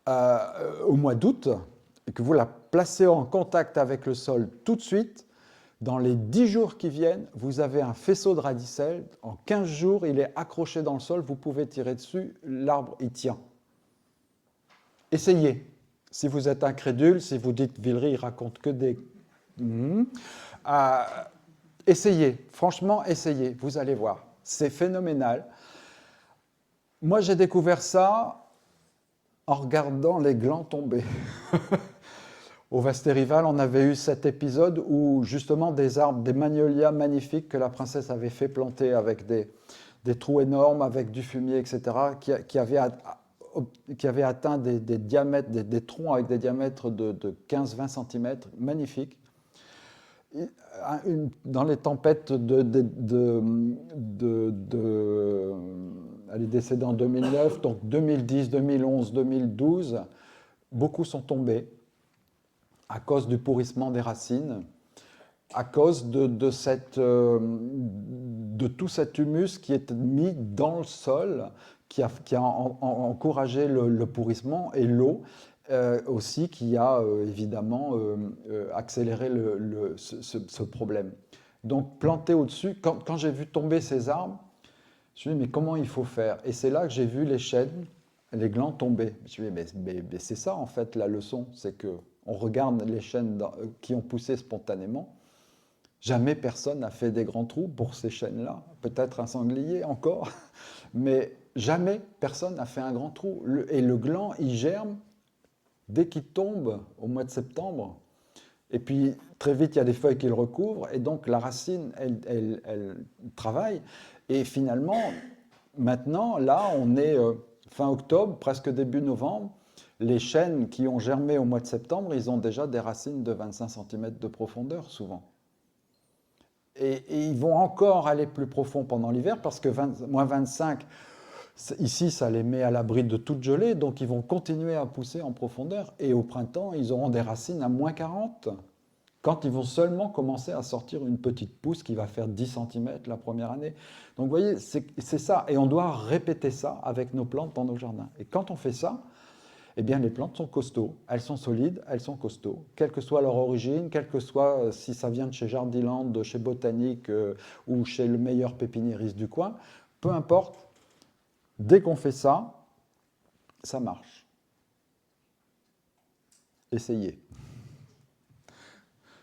S1: au mois d'août, et que vous la placez en contact avec le sol tout de suite, dans les 10 jours qui viennent, vous avez un faisceau de radicelles. En 15 jours, il est accroché dans le sol, vous pouvez tirer dessus, l'arbre y tient. Essayez. Si vous êtes incrédule, si vous dites Villery, il raconte que des... essayez, franchement, essayez, vous allez voir. C'est phénoménal. Moi, j'ai découvert ça en regardant les glands tomber. Au Vastérival, on avait eu cet épisode où justement des arbres, des magnolias magnifiques que la princesse avait fait planter avec des trous énormes, avec du fumier, etc., qui avaient atteint des diamètres, des troncs avec des diamètres de 15-20 cm, magnifiques. Dans les tempêtes elle est décédée en 2009, donc 2010, 2011, 2012, beaucoup sont tombés à cause du pourrissement des racines, à cause de tout cet humus qui est mis dans le sol, qui a encouragé le pourrissement, et l'eau aussi qui a évidemment accéléré ce problème. Donc planter au-dessus, quand j'ai vu tomber ces arbres, je me suis dit mais comment il faut faire? Et c'est là que j'ai vu les chênes les glands tombaient. Je dis, mais c'est ça en fait la leçon, c'est que on regarde les chênes qui ont poussé spontanément. Jamais personne n'a fait des grands trous pour ces chênes-là. Peut-être un sanglier encore, mais jamais personne n'a fait un grand trou. Et le gland, il germe dès qu'il tombe au mois de septembre. Et puis très vite, il y a des feuilles qui le recouvrent, et donc la racine, elle travaille. Et finalement, maintenant, là, on est fin octobre, presque début novembre. Les chênes qui ont germé au mois de septembre, ils ont déjà des racines de 25 cm de profondeur, souvent. Et ils vont encore aller plus profond pendant l'hiver, parce que moins 25, ici, ça les met à l'abri de toute gelée, donc ils vont continuer à pousser en profondeur. Et au printemps, ils auront des racines à moins 40, quand ils vont seulement commencer à sortir une petite pousse qui va faire 10 cm la première année. Donc vous voyez, c'est ça. Et on doit répéter ça avec nos plantes dans nos jardins. Et quand on fait ça, eh bien les plantes sont costauds, elles sont solides, elles sont costauds, quelle que soit leur origine, quelle que soit si ça vient de chez Jardiland, de chez Botanique ou chez le meilleur pépiniériste du coin, peu importe, dès qu'on fait ça, ça marche. Essayez.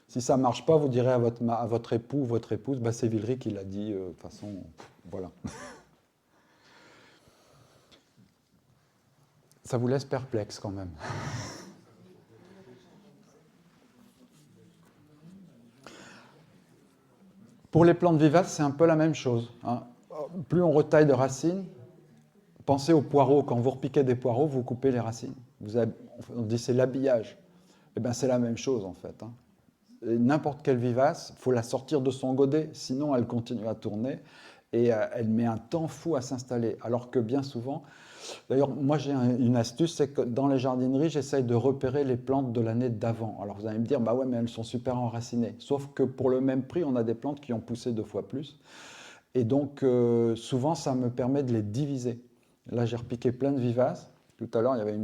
S1: Si ça ne marche pas, vous direz à votre époux, votre épouse, bah, c'est Villery qui l'a dit, de toute façon, voilà. Ça vous laisse perplexe quand même. Pour les plantes vivaces, c'est un peu la même chose, hein. Plus on retaille de racines, pensez aux poireaux. Quand vous repiquez des poireaux, vous coupez les racines. On dit c'est l'habillage. Eh bien, c'est la même chose en fait, hein. N'importe quelle vivace, il faut la sortir de son godet, sinon elle continue à tourner et elle met un temps fou à s'installer. Alors que bien souvent, d'ailleurs, moi j'ai une astuce, c'est que dans les jardineries, j'essaye de repérer les plantes de l'année d'avant. Alors vous allez me dire, bah ouais, mais elles sont super enracinées. Sauf que pour le même prix, on a des plantes qui ont poussé 2 fois plus. Et donc, souvent, ça me permet de les diviser. Là, j'ai repiqué plein de vivaces. Tout à l'heure, il y avait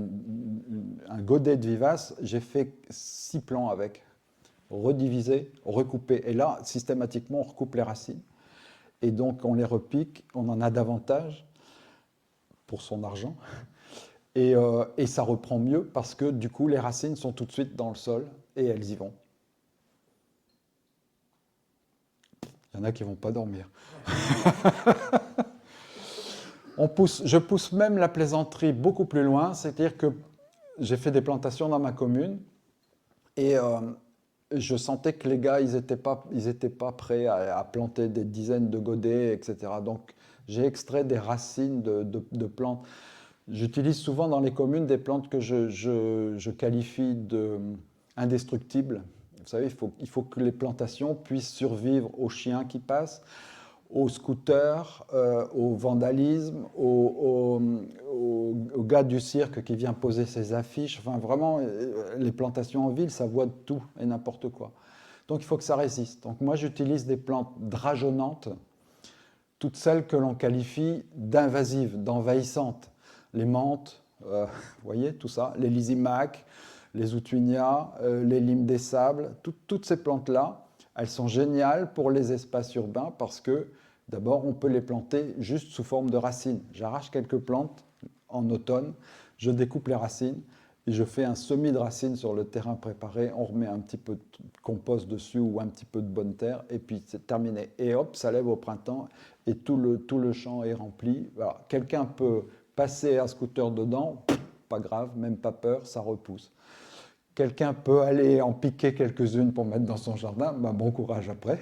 S1: un godet de vivaces. J'ai fait 6 plants avec. Rediviser, recouper. Et là, systématiquement, on recoupe les racines. Et donc, on les repique, on en a davantage pour son argent. Et ça reprend mieux parce que, du coup, les racines sont tout de suite dans le sol et elles y vont. Il y en a qui ne vont pas dormir. Je pousse même la plaisanterie beaucoup plus loin, c'est-à-dire que j'ai fait des plantations dans ma commune et je sentais que les gars, ils n'étaient pas prêts à planter des dizaines de godets, etc. Donc, j'ai extrait des racines de plantes. J'utilise souvent dans les communes des plantes que je qualifie d'indestructibles. Vous savez, il faut que les plantations puissent survivre aux chiens qui passent, aux scooters, au vandalisme, aux gars du cirque qui vient poser ses affiches. Enfin, vraiment, les plantations en ville, ça voit de tout et n'importe quoi. Donc, il faut que ça résiste. Donc, moi, j'utilise des plantes drageonnantes, toutes celles que l'on qualifie d'invasives, d'envahissantes. Les menthes, vous voyez, tout ça, les lysimaques, les outunias, les limes des sables, toutes ces plantes-là, elles sont géniales pour les espaces urbains parce que, d'abord, on peut les planter juste sous forme de racines. J'arrache quelques plantes en automne, je découpe les racines et je fais un semis de racines sur le terrain préparé. On remet un petit peu de compost dessus ou un petit peu de bonne terre et puis c'est terminé. Et hop, ça lève au printemps et tout le champ est rempli. Voilà. Quelqu'un peut passer un scooter dedans, pas grave, même pas peur, ça repousse. Quelqu'un peut aller en piquer quelques-unes pour mettre dans son jardin, ben bon courage après.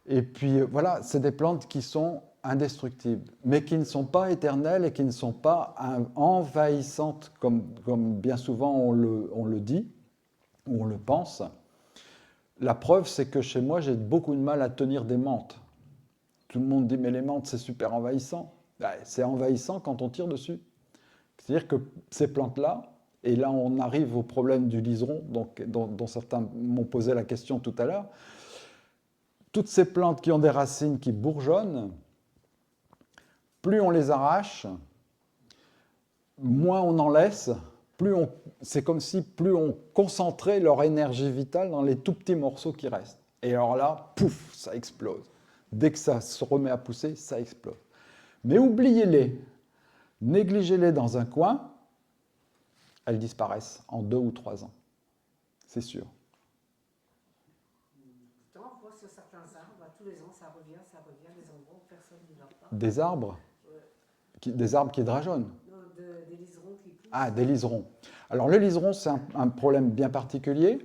S1: Et puis voilà, c'est des plantes qui sont indestructibles, mais qui ne sont pas éternelles et qui ne sont pas envahissantes, comme bien souvent on le dit, ou on le pense. La preuve, c'est que chez moi, j'ai beaucoup de mal à tenir des menthes. Tout le monde dit, mais les menthes, c'est super envahissant. Ben, c'est envahissant quand on tire dessus. C'est-à-dire que ces plantes-là, et là, on arrive au problème du liseron, dont certains m'ont posé la question tout à l'heure. Toutes ces plantes qui ont des racines qui bourgeonnent, plus on les arrache, moins on en laisse, c'est comme si plus on concentrait leur énergie vitale dans les tout petits morceaux qui restent. Et alors là, pouf, ça explose. Dès que ça se remet à pousser, ça explose. Mais oubliez-les. Négligez-les dans un coin, elles disparaissent en 2 ou 3 ans. C'est sûr.
S2: Pourtant, on voit sur certains arbres, tous les ans, ça revient, des endroits où personne ne va pas.
S1: Des arbres des arbres qui drageonnent.
S2: Non, des liserons qui poussent.
S1: Ah, des liserons. Alors le liseron, c'est un problème bien particulier,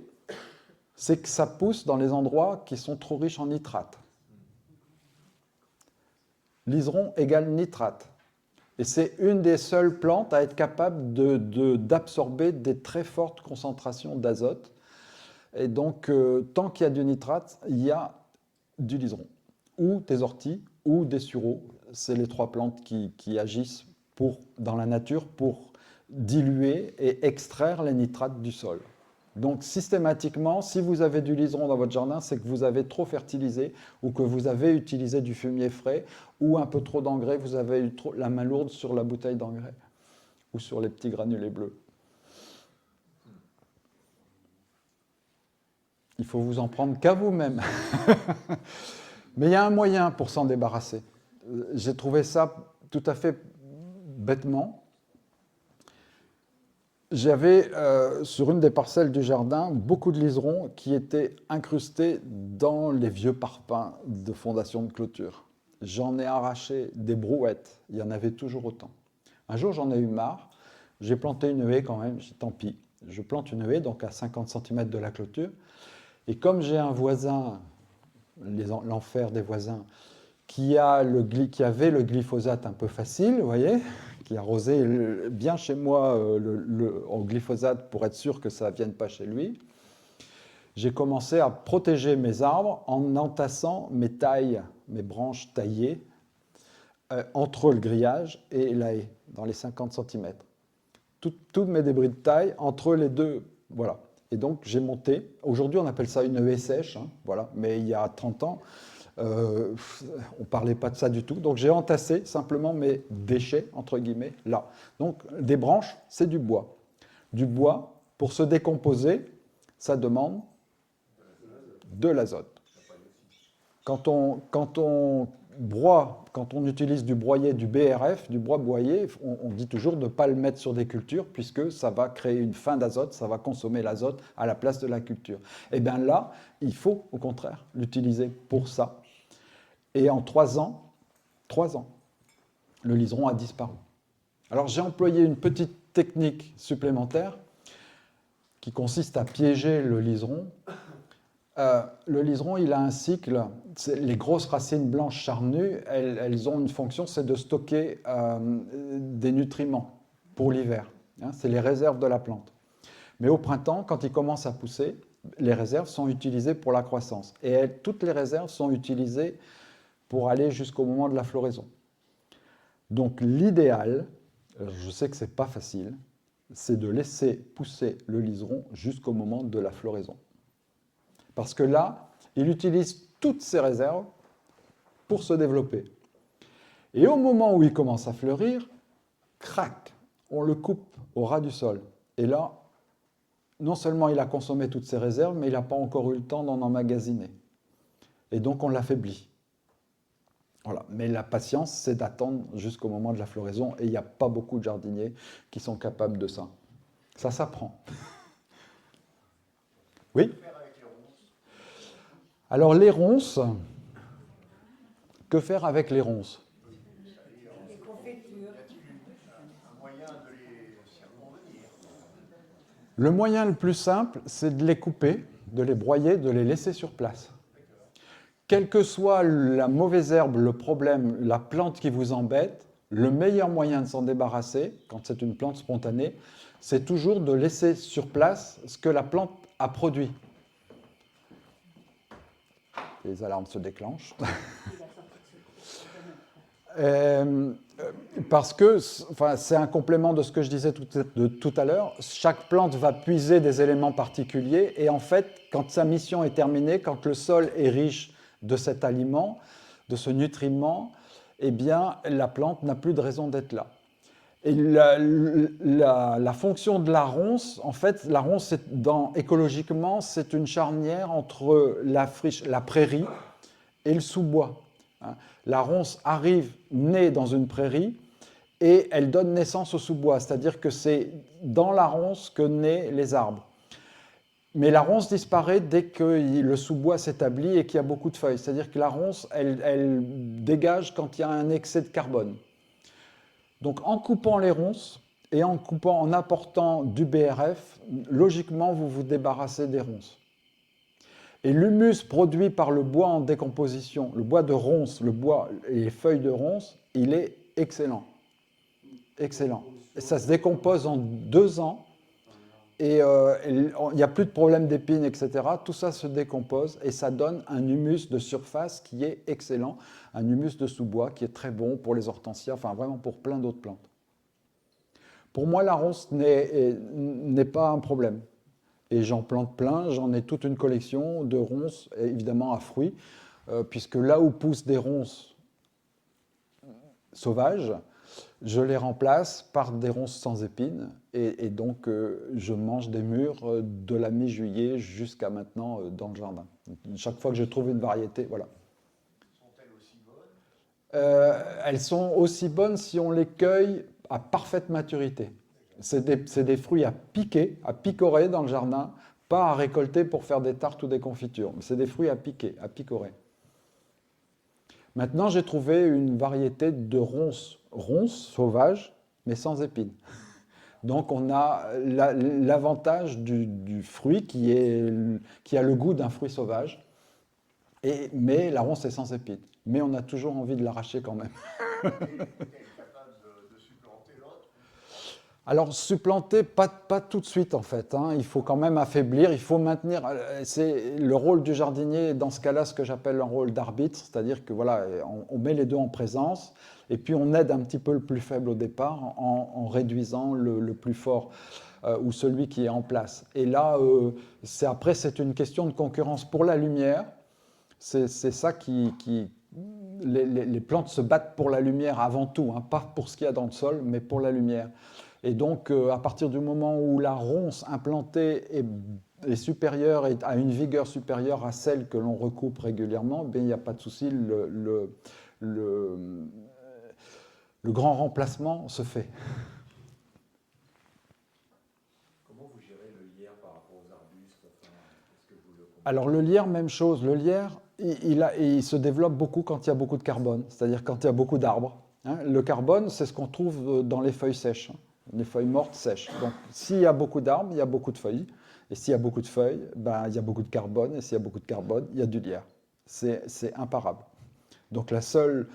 S1: c'est que ça pousse dans les endroits qui sont trop riches en nitrate. Liseron égale nitrate. Et c'est une des seules plantes à être capable d'absorber des très fortes concentrations d'azote. Et donc, tant qu'il y a du nitrate, il y a du liseron, ou des orties, ou des sureaux. C'est les 3 plantes qui agissent dans la nature pour diluer et extraire les nitrates du sol. Donc, systématiquement, si vous avez du liseron dans votre jardin, c'est que vous avez trop fertilisé ou que vous avez utilisé du fumier frais ou un peu trop d'engrais, vous avez eu la main lourde sur la bouteille d'engrais ou sur les petits granulés bleus. Il faut vous en prendre qu'à vous-même. Mais il y a un moyen pour s'en débarrasser. J'ai trouvé ça tout à fait bêtement. J'avais, sur une des parcelles du jardin, beaucoup de liserons qui étaient incrustés dans les vieux parpaings de fondation de clôture. J'en ai arraché des brouettes, il y en avait toujours autant. Un jour, j'en ai eu marre, j'ai planté une haie quand même, j'ai dit tant pis. Je plante une haie, donc à 50 cm de la clôture, et comme j'ai un voisin, l'enfer des voisins, qui avait le glyphosate un peu facile, vous voyez, qui arrosait bien chez moi au glyphosate pour être sûr que ça ne vienne pas chez lui, j'ai commencé à protéger mes arbres en entassant mes branches taillées entre le grillage et la haie, dans les 50 cm. Tous mes débris de taille entre les deux, voilà. Et donc j'ai monté, aujourd'hui on appelle ça une haie sèche, hein, voilà, mais il y a 30 ans, on ne parlait pas de ça du tout. Donc j'ai entassé simplement mes déchets, entre guillemets, là. Donc des branches, c'est du bois. Du bois, pour se décomposer, ça demande de l'azote. Quand on broie, quand on utilise du broyé, du BRF, du bois broyé, on dit toujours de ne pas le mettre sur des cultures puisque ça va créer une fin d'azote, ça va consommer l'azote à la place de la culture. Et bien là, il faut au contraire l'utiliser pour ça. Et en 3 ans, le liseron a disparu. Alors j'ai employé une petite technique supplémentaire qui consiste à piéger le liseron. Le liseron, il a un cycle. Les grosses racines blanches charnues, elles ont une fonction, c'est de stocker des nutriments pour l'hiver. Hein, c'est les réserves de la plante. Mais au printemps, quand il commence à pousser, les réserves sont utilisées pour la croissance. Et toutes les réserves sont utilisées pour aller jusqu'au moment de la floraison. Donc l'idéal, je sais que ce n'est pas facile, c'est de laisser pousser le liseron jusqu'au moment de la floraison. Parce que là, il utilise toutes ses réserves pour se développer. Et au moment où il commence à fleurir, crac, on le coupe au ras du sol. Et là, non seulement il a consommé toutes ses réserves, mais il n'a pas encore eu le temps d'en emmagasiner. Et donc on l'affaiblit. Voilà. Mais la patience, c'est d'attendre jusqu'au moment de la floraison. Et il n'y a pas beaucoup de jardiniers qui sont capables de ça. Ça s'apprend. Oui ? Alors les ronces, que faire avec les ronces ?
S2: Les confitures.
S1: Le moyen le plus simple, c'est de les couper, de les broyer, de les laisser sur place. Quelle que soit la mauvaise herbe, le problème, la plante qui vous embête, le meilleur moyen de s'en débarrasser, quand c'est une plante spontanée, c'est toujours de laisser sur place ce que la plante a produit. Les alarmes se déclenchent. Parce que c'est un complément de ce que je disais tout à l'heure. Chaque plante va puiser des éléments particuliers et en fait, quand sa mission est terminée, quand le sol est riche de cet aliment, de ce nutriment, eh bien, la plante n'a plus de raison d'être là. Et la fonction de la ronce, en fait, la ronce, écologiquement, c'est une charnière entre la friche, la prairie et le sous-bois. La ronce arrive, naît dans une prairie, et elle donne naissance au sous-bois, c'est-à-dire que c'est dans la ronce que naissent les arbres. Mais la ronce disparaît dès que le sous-bois s'établit et qu'il y a beaucoup de feuilles. C'est-à-dire que la ronce, elle dégage quand il y a un excès de carbone. Donc en coupant les ronces et en apportant du BRF, logiquement, vous vous débarrassez des ronces. Et l'humus produit par le bois en décomposition, le bois de ronce, le bois et les feuilles de ronce, il est excellent. Excellent. Et ça se décompose en 2 ans. Et il n'y a plus de problème d'épines, etc. Tout ça se décompose et ça donne un humus de surface qui est excellent, un humus de sous-bois qui est très bon pour les hortensias, enfin vraiment pour plein d'autres plantes. Pour moi, la ronce n'est pas un problème. Et j'en plante plein, j'en ai toute une collection de ronces, évidemment à fruits, puisque là où poussent des ronces sauvages, je les remplace par des ronces sans épines et donc je mange des mûres de la mi-juillet jusqu'à maintenant dans le jardin. Chaque fois que je trouve une variété, voilà.
S5: Sont-elles aussi bonnes?
S1: Elles sont aussi bonnes si on les cueille à parfaite maturité. C'est des fruits à piquer, à picorer dans le jardin, pas à récolter pour faire des tartes ou des confitures. C'est des fruits à piquer, à picorer. Maintenant, j'ai trouvé une variété de ronces sauvages, mais sans épines. Donc, on a l'avantage du fruit qui a le goût d'un fruit sauvage, mais la ronce est sans épines. Mais on a toujours envie de l'arracher quand même.
S5: Est-elle capable de supplanter l'autre?
S1: Alors, supplanter, pas tout de suite en fait. Il faut quand même affaiblir, il faut maintenir. C'est le rôle du jardinier, dans ce cas-là, ce que j'appelle un rôle d'arbitre, c'est-à-dire que voilà, on met les deux en présence et puis on aide un petit peu le plus faible au départ en réduisant le plus fort ou celui qui est en place. Et là, après, c'est une question de concurrence pour la lumière. C'est ça les plantes se battent pour la lumière avant tout, pas pour ce qu'il y a dans le sol, mais pour la lumière. Et donc, à partir du moment où la ronce implantée est supérieure, et a une vigueur supérieure à celle que l'on recoupe régulièrement, il n'y a pas de souci, le grand remplacement se fait.
S5: Comment vous gérez le lierre par rapport aux arbustes? Enfin, est-ce que vous le comparez?
S1: Alors le lierre, même chose. Le lierre, il se développe beaucoup quand il y a beaucoup de carbone, c'est-à-dire quand il y a beaucoup d'arbres. Le carbone, c'est ce qu'on trouve dans les feuilles sèches. Les feuilles mortes sèches. Donc, s'il y a beaucoup d'arbres, il y a beaucoup de feuilles. Et s'il y a beaucoup de feuilles, il y a beaucoup de carbone. Et s'il y a beaucoup de carbone, il y a du lierre. C'est imparable. Donc, la seule,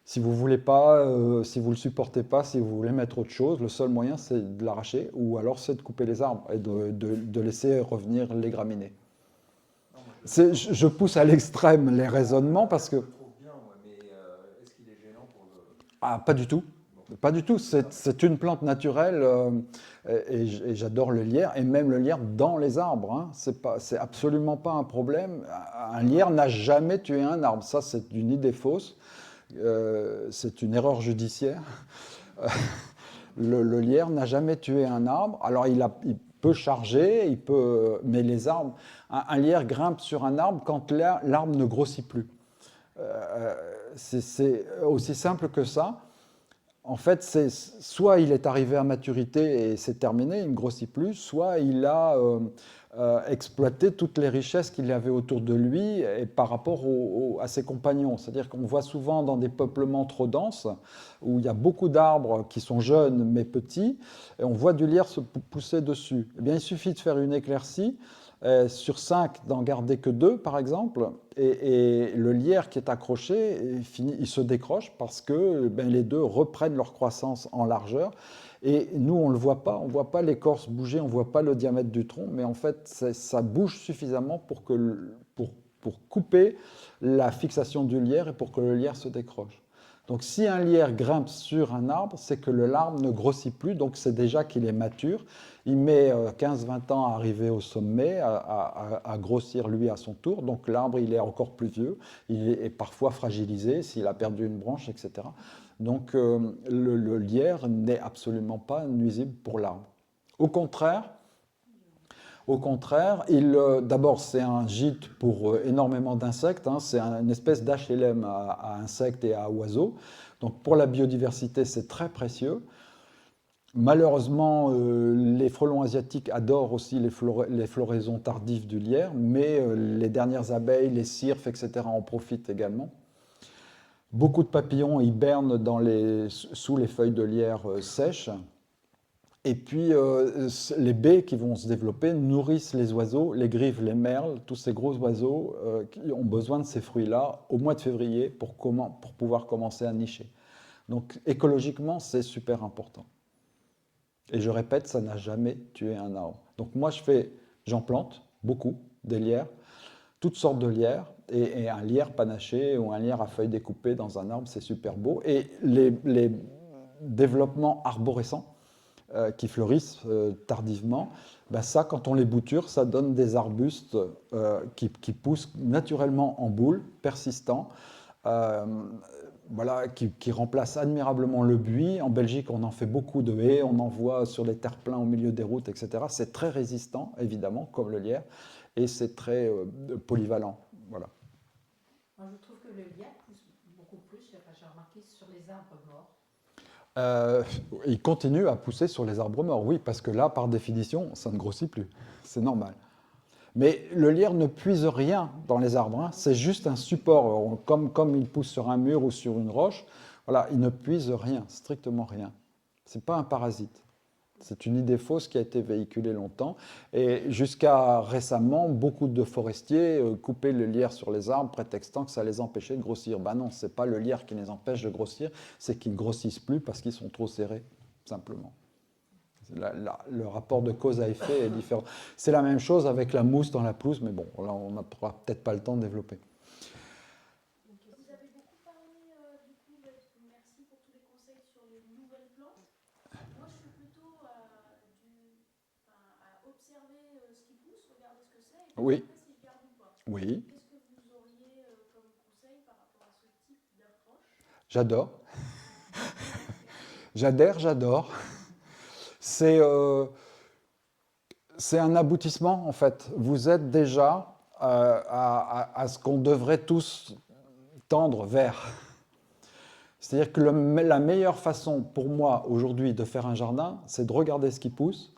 S1: si vous ne voulez pas, si vous ne le supportez pas, si vous voulez mettre autre chose, le seul moyen, c'est de l'arracher. Ou alors, c'est de couper les arbres et de laisser revenir les graminées. Je pousse à l'extrême les raisonnements parce que...
S5: Je le trouve bien, moi, mais est-ce qu'il est gênant pour le...
S1: Ah, pas du tout. Pas du tout, c'est une plante naturelle et j'adore le lierre et même le lierre dans les arbres. C'est absolument pas un problème. Un lierre n'a jamais tué un arbre, ça c'est une idée fausse, c'est une erreur judiciaire. Le lierre n'a jamais tué un arbre. Alors il peut charger, mais les arbres, un lierre grimpe sur un arbre quand l'arbre ne grossit plus. C'est aussi simple que ça. En fait, soit il est arrivé à maturité et c'est terminé, il ne grossit plus, soit il a exploité toutes les richesses qu'il y avait autour de lui et par rapport à ses compagnons. C'est-à-dire qu'on voit souvent dans des peuplements trop denses, où il y a beaucoup d'arbres qui sont jeunes mais petits, et on voit du lierre se pousser dessus. Eh bien, il suffit de faire une éclaircie, sur 5, d'en garder que 2, par exemple, et le lierre qui est accroché, il se décroche parce que les deux reprennent leur croissance en largeur. Et nous, on ne le voit pas, on ne voit pas l'écorce bouger, on ne voit pas le diamètre du tronc, mais en fait, ça bouge suffisamment pour couper la fixation du lierre et pour que le lierre se décroche. Donc si un lierre grimpe sur un arbre, c'est que l'arbre ne grossit plus, donc c'est déjà qu'il est mature. Il met 15-20 ans à arriver au sommet, à grossir lui à son tour. Donc l'arbre, il est encore plus vieux, il est parfois fragilisé s'il a perdu une branche, etc. Donc le lierre n'est absolument pas nuisible pour l'arbre. Au contraire, Au contraire, d'abord, c'est un gîte pour énormément d'insectes. Hein. C'est une espèce d'HLM à insectes et à oiseaux. Donc, pour la biodiversité, c'est très précieux. Malheureusement, les frelons asiatiques adorent aussi les floraisons tardives du lierre, mais les dernières abeilles, les cirfes, etc. en profitent également. Beaucoup de papillons hibernent sous les feuilles de lierre sèches. Et puis, les baies qui vont se développer nourrissent les oiseaux, les grives, les merles, tous ces gros oiseaux qui ont besoin de ces fruits-là au mois de février pour pouvoir commencer à nicher. Donc, écologiquement, c'est super important. Et je répète, ça n'a jamais tué un arbre. Donc moi, j'en plante beaucoup, des lierres, toutes sortes de lierres, et un lierre panaché ou un lierre à feuilles découpées dans un arbre, c'est super beau. Et les développements arborescents qui fleurissent tardivement, ben ça, quand on les bouture, ça donne des arbustes qui poussent naturellement en boule, persistants, voilà, qui remplace admirablement le buis. En Belgique, on en fait beaucoup de haies, on en voit sur les terre-pleins au milieu des routes, etc. C'est très résistant, évidemment, comme le lierre, et c'est très polyvalent. Voilà.
S2: Moi, je trouve que le lierre pousse beaucoup plus, enfin, j'ai remarqué, sur les arbres morts.
S1: Il continue à pousser sur les arbres morts, oui, parce que là, par définition, ça ne grossit plus. C'est normal. Mais le lierre ne puise rien dans les arbres, hein. C'est juste un support. Comme il pousse sur un mur ou sur une roche, voilà, il ne puise rien, strictement rien. Ce n'est pas un parasite. C'est une idée fausse qui a été véhiculée longtemps. Et jusqu'à récemment, beaucoup de forestiers coupaient le lierre sur les arbres, prétextant que ça les empêchait de grossir. Ben non, ce n'est pas le lierre qui les empêche de grossir, c'est qu'ils ne grossissent plus parce qu'ils sont trop serrés, simplement. Le rapport de cause à effet est différent. C'est la même chose avec la mousse dans la pelouse, mais bon, là, on n'aura peut-être pas le temps de développer.
S6: Vous avez beaucoup parlé, du coup, merci pour tous les conseils sur les nouvelles plantes. Moi, je suis plutôt à observer ce qui pousse, regarder ce que c'est, et puis
S1: Oui.
S6: après si je garde ou pas.
S1: Oui,
S6: Qu'est-ce que vous auriez comme conseil par rapport à ce type d'approche?
S1: j'adore. J'adore. C'est un aboutissement, en fait. Vous êtes déjà à ce qu'on devrait tous tendre vers. C'est-à-dire que la meilleure façon pour moi aujourd'hui de faire un jardin, c'est de regarder ce qui pousse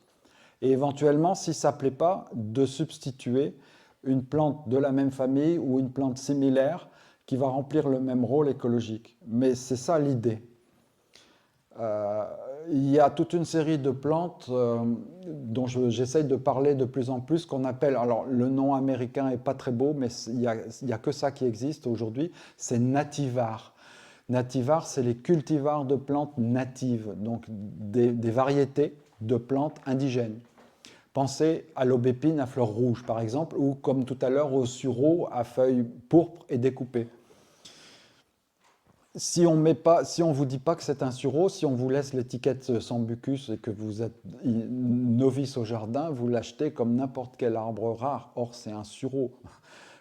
S1: et éventuellement, si ça ne plaît pas, de substituer une plante de la même famille ou une plante similaire qui va remplir le même rôle écologique. Mais c'est ça l'idée. Il y a toute une série de plantes dont j'essaye de parler de plus en plus, qu'on appelle, alors le nom américain n'est pas très beau, mais il n'y a que ça qui existe aujourd'hui, c'est nativars. Nativars, c'est les cultivars de plantes natives, donc des variétés de plantes indigènes. Pensez à l'aubépine à fleurs rouges, par exemple, ou comme tout à l'heure au sureau à feuilles pourpres et découpées. Si on ne vous dit pas que c'est un sureau, si on vous laisse l'étiquette Sambucus et que vous êtes novice au jardin, vous l'achetez comme n'importe quel arbre rare. Or, c'est un sureau.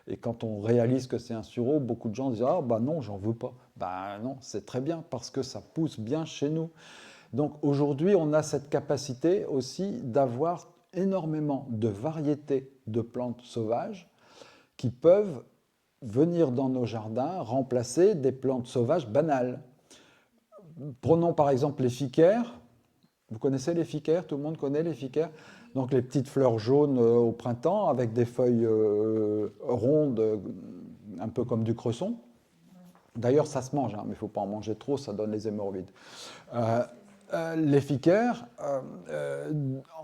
S1: Et quand on réalise que c'est un sureau, beaucoup de gens disent « Ah, bah non, j'en veux pas. » Ben non, c'est très bien parce que ça pousse bien chez nous. Donc aujourd'hui, on a cette capacité aussi d'avoir énormément de variétés de plantes sauvages qui peuvent venir dans nos jardins remplacer des plantes sauvages banales. Prenons par exemple les ficaires. Vous connaissez les ficaires? Tout le monde connaît les ficaires? Donc les petites fleurs jaunes au printemps avec des feuilles rondes, un peu comme du cresson. D'ailleurs, ça se mange, hein, mais il ne faut pas en manger trop, ça donne les hémorroïdes. Les ficaires,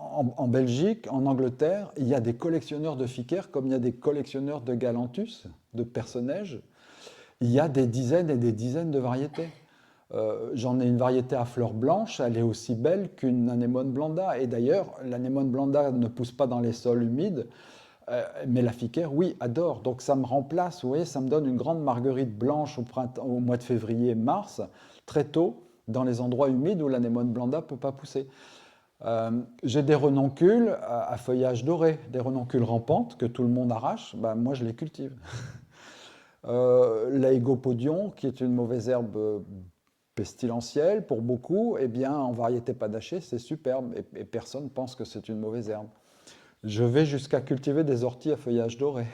S1: en Belgique, en Angleterre, il y a des collectionneurs de ficaires comme il y a des collectionneurs de galanthus, de personnages. Il y a des dizaines et des dizaines de variétés. J'en ai une variété à fleurs blanches, elle est aussi belle qu'une anémone blanda. Et d'ailleurs, l'anémone blanda ne pousse pas dans les sols humides, mais la ficaire, oui, adore. Donc ça me remplace, vous voyez, ça me donne une grande marguerite blanche au mois de février-mars, très tôt, dans les endroits humides où l'anémone blanda ne peut pas pousser. J'ai des renoncules à feuillage doré, des renoncules rampantes que tout le monde arrache, ben, moi je les cultive. L'aégopodion, qui est une mauvaise herbe pestilentielle pour beaucoup, eh bien en variété panachée, c'est superbe et personne ne pense que c'est une mauvaise herbe. Je vais jusqu'à cultiver des orties à feuillage doré.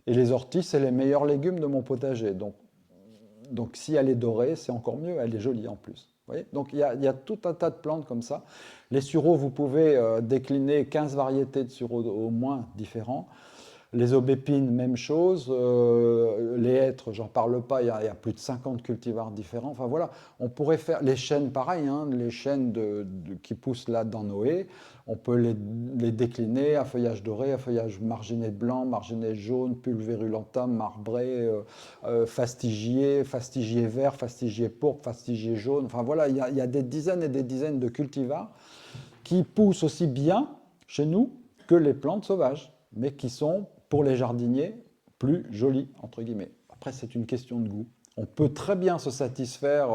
S1: Et les orties, c'est les meilleurs légumes de mon potager. Donc si elle est dorée, c'est encore mieux, elle est jolie en plus. Vous voyez, donc il y a tout un tas de plantes comme ça. Les sureaux, vous pouvez décliner 15 variétés de sureaux au moins différents. Les aubépines, même chose. Les hêtres, j'en parle pas, il y a plus de 50 cultivars différents. Enfin voilà, on pourrait faire les chênes pareil, hein, les chênes qui poussent là dans nos haies. On peut les décliner à feuillage doré, à feuillage marginé blanc, marginé jaune, pulvérulentum, marbré, fastigié, fastigié vert, fastigié pourpre, fastigié jaune. Enfin voilà, il y a des dizaines et des dizaines de cultivars qui poussent aussi bien chez nous que les plantes sauvages, mais qui sont, pour les jardiniers, plus jolies, entre guillemets. Après, c'est une question de goût. On peut très bien se satisfaire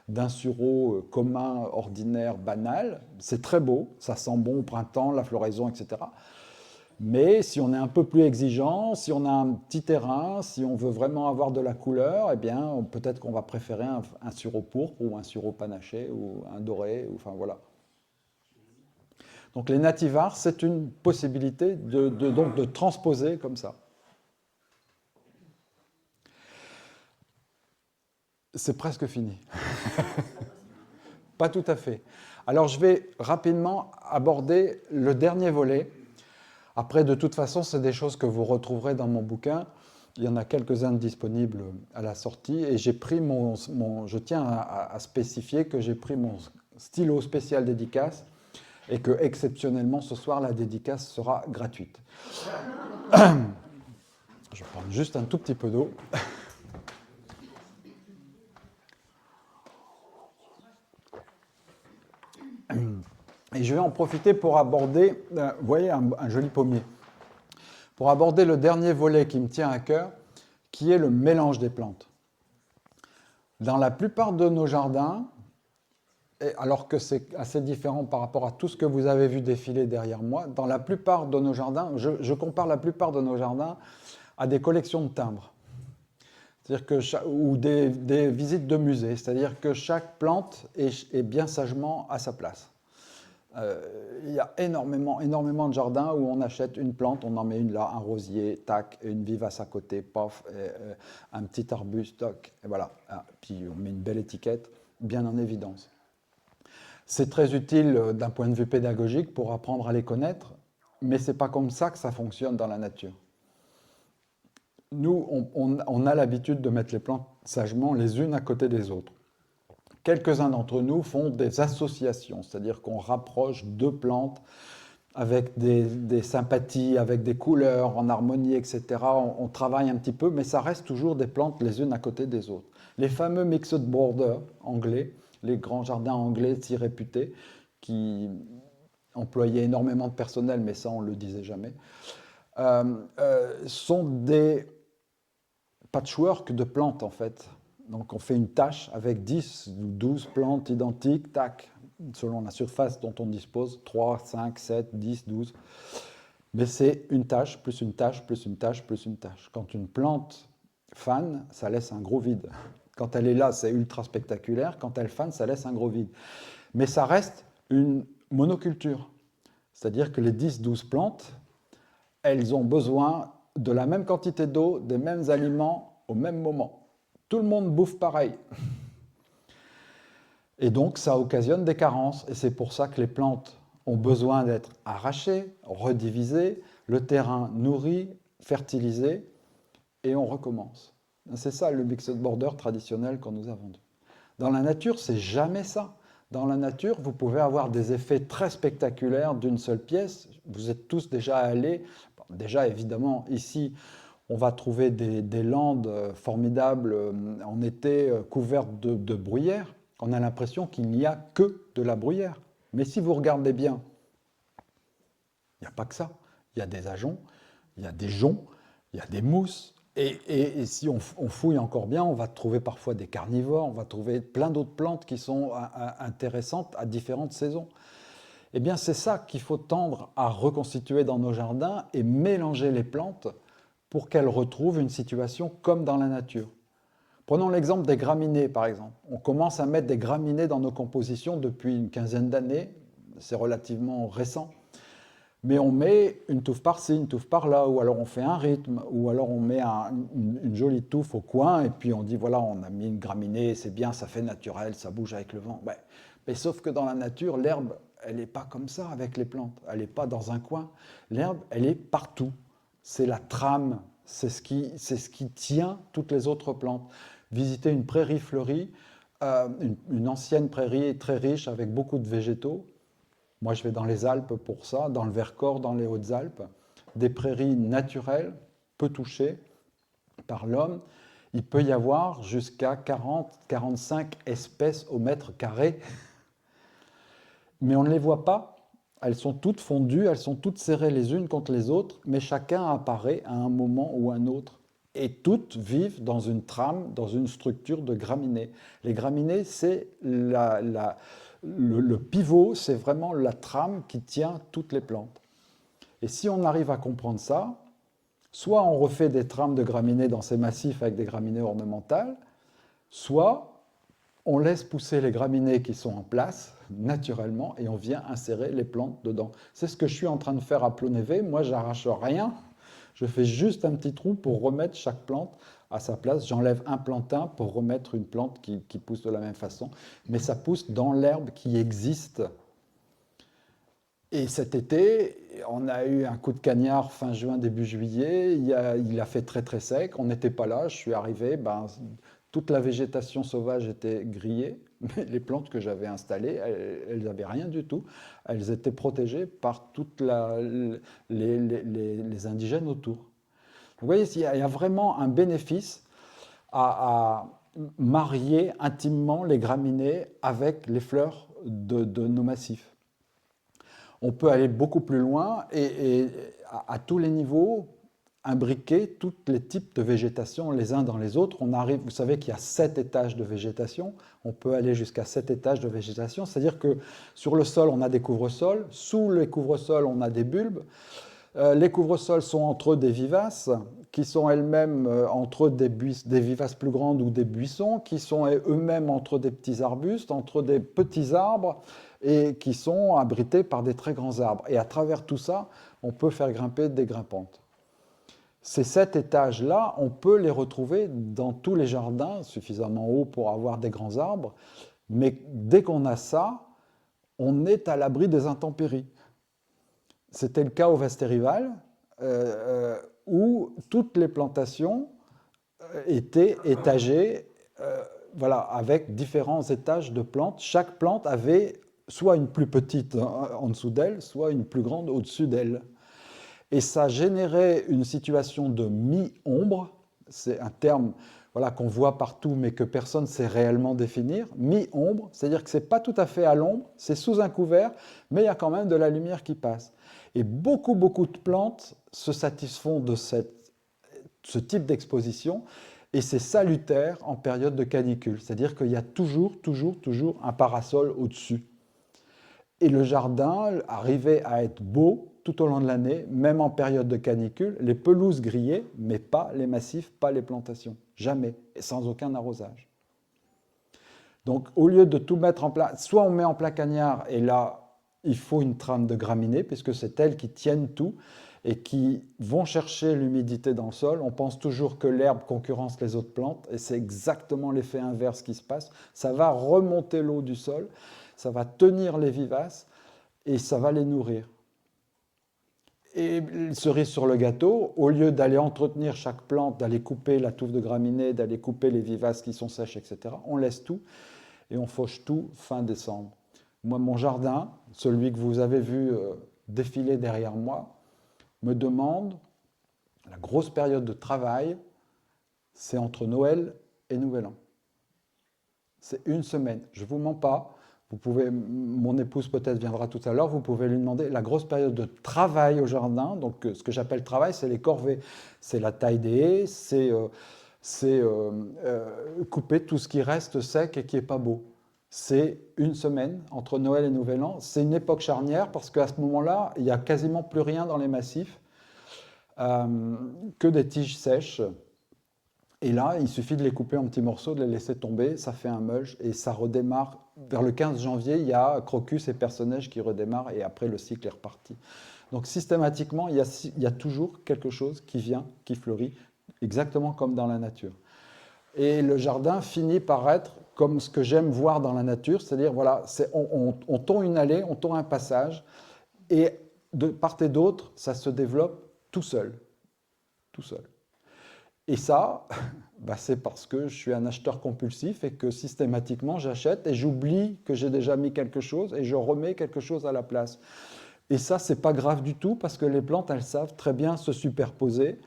S1: d'un sureau commun, ordinaire, banal. C'est très beau, ça sent bon au printemps, la floraison, etc. Mais si on est un peu plus exigeant, si on a un petit terrain, si on veut vraiment avoir de la couleur, eh bien, peut-être qu'on va préférer un sureau pourpre ou un sureau panaché ou un doré, enfin voilà. Donc les nativars, c'est une possibilité donc de transposer comme ça. C'est presque fini. Pas tout à fait. Alors je vais rapidement aborder le dernier volet. Après, de toute façon, c'est des choses que vous retrouverez dans mon bouquin. Il y en a quelques-uns disponibles à la sortie. Et j'ai pris je tiens à spécifier que j'ai pris mon stylo spécial dédicace et que, exceptionnellement, ce soir, la dédicace sera gratuite. Je vais prendre juste un tout petit peu d'eau. Et je vais en profiter pour aborder, vous voyez, un joli pommier, pour aborder le dernier volet qui me tient à cœur, qui est le mélange des plantes. Dans la plupart de nos jardins, alors que c'est assez différent par rapport à tout ce que vous avez vu défiler derrière moi, dans la plupart de nos jardins, je compare la plupart de nos jardins à des collections de timbres, ou des visites de musées, c'est-à-dire que chaque plante est bien sagement à sa place. Il y a énormément de jardins où on achète une plante, on en met une là, un rosier, tac, une vivace à côté, pof, un petit arbuste, toc, et voilà. Puis on met une belle étiquette bien en évidence. C'est très utile d'un point de vue pédagogique pour apprendre à les connaître, mais ce n'est pas comme ça que ça fonctionne dans la nature. Nous, on a l'habitude de mettre les plantes sagement les unes à côté des autres. Quelques-uns d'entre nous font des associations, c'est-à-dire qu'on rapproche deux plantes avec des sympathies, avec des couleurs en harmonie, etc. On travaille un petit peu, mais ça reste toujours des plantes les unes à côté des autres. Les fameux mixed border anglais, les grands jardins anglais si réputés, qui employaient énormément de personnel, mais ça on ne le disait jamais, sont des patchwork de plantes en fait. Donc on fait une tâche avec 10 ou 12 plantes identiques, tac, selon la surface dont on dispose, 3, 5, 7, 10, 12. Mais c'est une tâche, plus une tâche, plus une tâche, plus une tâche. Quand une plante fane, ça laisse un gros vide. Quand elle est là, c'est ultra spectaculaire. Quand elle fane, ça laisse un gros vide. Mais ça reste une monoculture. C'est-à-dire que les 10-12 plantes, elles ont besoin de la même quantité d'eau, des mêmes aliments au même moment. Tout le monde bouffe pareil. Et donc, ça occasionne des carences. Et c'est pour ça que les plantes ont besoin d'être arrachées, redivisées, le terrain nourri, fertilisé, et on recommence. C'est ça le mixed border traditionnel qu'on nous a vendu. Dans la nature, c'est jamais ça. Dans la nature, vous pouvez avoir des effets très spectaculaires d'une seule pièce. Vous êtes tous déjà allés. Déjà, évidemment, ici, on va trouver des landes formidables en été couvertes de bruyère. On a l'impression qu'il n'y a que de la bruyère. Mais si vous regardez bien, il n'y a pas que ça. Il y a des ajoncs, il y a des joncs, il y a des mousses. Et si on fouille encore bien, on va trouver parfois des carnivores, on va trouver plein d'autres plantes qui sont intéressantes à différentes saisons. Eh bien, c'est ça qu'il faut tendre à reconstituer dans nos jardins et mélanger les plantes pour qu'elles retrouvent une situation comme dans la nature. Prenons l'exemple des graminées, par exemple. On commence à mettre des graminées dans nos compositions depuis une quinzaine d'années, c'est relativement récent. Mais on met une touffe par-ci, une touffe par-là, ou alors on fait un rythme, ou alors on met une jolie touffe au coin, et puis on dit, voilà, on a mis une graminée, c'est bien, ça fait naturel, ça bouge avec le vent. Ouais. Mais sauf que dans la nature, l'herbe, elle n'est pas comme ça avec les plantes, elle n'est pas dans un coin. L'herbe, elle est partout. C'est la trame, c'est ce qui tient toutes les autres plantes. Visiter une prairie fleurie, une ancienne prairie très riche avec beaucoup de végétaux. Moi, je vais dans les Alpes pour ça, dans le Vercors, dans les Hautes-Alpes. Des prairies naturelles, peu touchées par l'homme. Il peut y avoir jusqu'à 40-45 espèces au mètre carré. Mais on ne les voit pas. Elles sont toutes fondues, elles sont toutes serrées les unes contre les autres, mais chacun apparaît à un moment ou un autre. Et toutes vivent dans une trame, dans une structure de graminées. Les graminées, c'est le pivot, c'est vraiment la trame qui tient toutes les plantes. Et si on arrive à comprendre ça, soit on refait des trames de graminées dans ces massifs avec des graminées ornementales, soit on laisse pousser les graminées qui sont en place naturellement et on vient insérer les plantes dedans. C'est ce que je suis en train de faire à Plonévé. Moi, j'arrache rien. Je fais juste un petit trou pour remettre chaque plante à sa place. J'enlève un plantain pour remettre une plante qui pousse de la même façon. Mais ça pousse dans l'herbe qui existe. Et cet été, on a eu un coup de cagnard fin juin, début juillet. Il a fait très très sec. On n'était pas là. Je suis arrivé. Toute la végétation sauvage était grillée, mais les plantes que j'avais installées, elles n'avaient rien du tout. Elles étaient protégées par toutes les indigènes autour. Vous voyez, il y a vraiment un bénéfice à marier intimement les graminées avec les fleurs de nos massifs. On peut aller beaucoup plus loin et à tous les niveaux, imbriquer tous les types de végétation les uns dans les autres. On arrive, vous savez qu'il y a 7 étages de végétation. On peut aller jusqu'à 7 étages de végétation. C'est-à-dire que sur le sol, on a des couvre-sols. Sous les couvre-sols, on a des bulbes. Les couvre-sols sont entre eux des vivaces, qui sont elles-mêmes entre des vivaces plus grandes ou des buissons, qui sont eux-mêmes entre des petits arbustes, entre des petits arbres, et qui sont abrités par des très grands arbres. Et à travers tout ça, on peut faire grimper des grimpantes. Ces 7 étages-là, on peut les retrouver dans tous les jardins, suffisamment hauts pour avoir des grands arbres, mais dès qu'on a ça, on est à l'abri des intempéries. C'était le cas au Westérival, où toutes les plantations étaient étagées avec différents étages de plantes. Chaque plante avait soit une plus petite en dessous d'elle, soit une plus grande au-dessus d'elle. Et ça générait une situation de mi-ombre, c'est un terme qu'on voit partout mais que personne ne sait réellement définir. Mi-ombre, c'est-à-dire que ce n'est pas tout à fait à l'ombre, c'est sous un couvert, mais il y a quand même de la lumière qui passe. Et beaucoup de plantes se satisfont de ce type d'exposition et c'est salutaire en période de canicule, c'est-à-dire qu'il y a toujours un parasol au-dessus. Et le jardin arrivait à être beau tout au long de l'année, même en période de canicule, les pelouses grillées, mais pas les massifs, pas les plantations. Jamais, et sans aucun arrosage. Donc, au lieu de tout mettre en place, soit on met en plein cagnard, et là, il faut une trame de graminées, puisque c'est elles qui tiennent tout, et qui vont chercher l'humidité dans le sol. On pense toujours que l'herbe concurrence les autres plantes, et c'est exactement l'effet inverse qui se passe. Ça va remonter l'eau du sol, ça va tenir les vivaces, et ça va les nourrir. Et cerise sur le gâteau, au lieu d'aller entretenir chaque plante, d'aller couper la touffe de graminées, d'aller couper les vivaces qui sont sèches, etc., on laisse tout et on fauche tout fin décembre. Moi, mon jardin, celui que vous avez vu défiler derrière moi, me demande, la grosse période de travail, c'est entre Noël et Nouvel An. C'est une semaine, je ne vous mens pas. Vous pouvez, mon épouse peut-être viendra tout à l'heure, vous pouvez lui demander la grosse période de travail au jardin. Donc ce que j'appelle travail, c'est les corvées. C'est la taille des haies, c'est couper tout ce qui reste sec et qui n'est pas beau. C'est une semaine entre Noël et Nouvel An. C'est une époque charnière parce qu'à ce moment-là, il n'y a quasiment plus rien dans les massifs, que des tiges sèches. Et là, il suffit de les couper en petits morceaux, de les laisser tomber, ça fait un mulch et ça redémarre. Vers le 15 janvier, il y a crocus et personnages qui redémarrent et après le cycle est reparti. Donc systématiquement, il y a toujours quelque chose qui vient, qui fleurit, exactement comme dans la nature. Et le jardin finit par être comme ce que j'aime voir dans la nature, c'est-à-dire, voilà, on tond une allée, on tond un passage, et de part et d'autre, ça se développe tout seul. Tout seul. Et ça, bah, c'est parce que je suis un acheteur compulsif et que systématiquement, j'achète et j'oublie que j'ai déjà mis quelque chose et je remets quelque chose à la place. Et ça, c'est pas grave du tout parce que les plantes, elles savent très bien se superposer.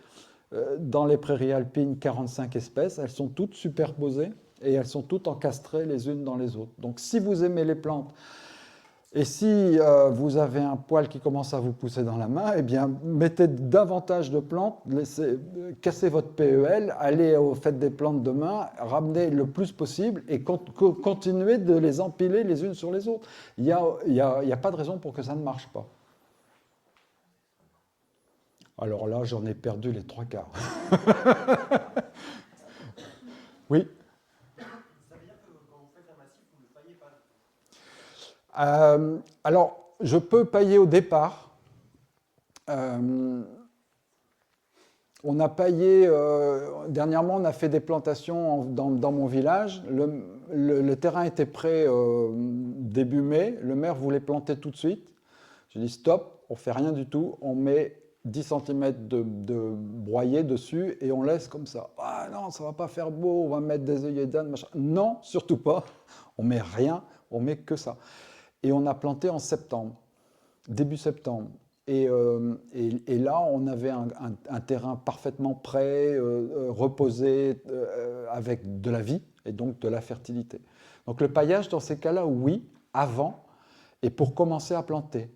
S1: Dans les prairies alpines, 45 espèces, elles sont toutes superposées et elles sont toutes encastrées les unes dans les autres. Donc si vous aimez les plantes et si vous avez un poil qui commence à vous pousser dans la main, eh bien mettez davantage de plantes, cassez votre PEL, allez aux fêtes des plantes demain, ramenez le plus possible et continuez de les empiler les unes sur les autres. Il n'y a pas de raison pour que ça ne marche pas. Alors là, j'en ai perdu les 3/4. Oui.
S7: Ça veut dire que quand vous faites un massif, vous ne le paillez pas?
S1: Alors, je peux pailler au départ. On a paillé, dernièrement, on a fait des plantations dans mon village. Le terrain était prêt début mai. Le maire voulait planter tout de suite. J'ai dit stop, on ne fait rien du tout. On met 10 cm de broyer dessus et on laisse comme ça. Ah non, ça ne va pas faire beau, on va mettre des œillets d'âne, machin. Non, surtout pas. On met rien, on met que ça. Et on a planté en septembre, début septembre. Et là, on avait un terrain parfaitement prêt, reposé, avec de la vie et donc de la fertilité. Donc le paillage, dans ces cas-là, oui, avant, et pour commencer à planter.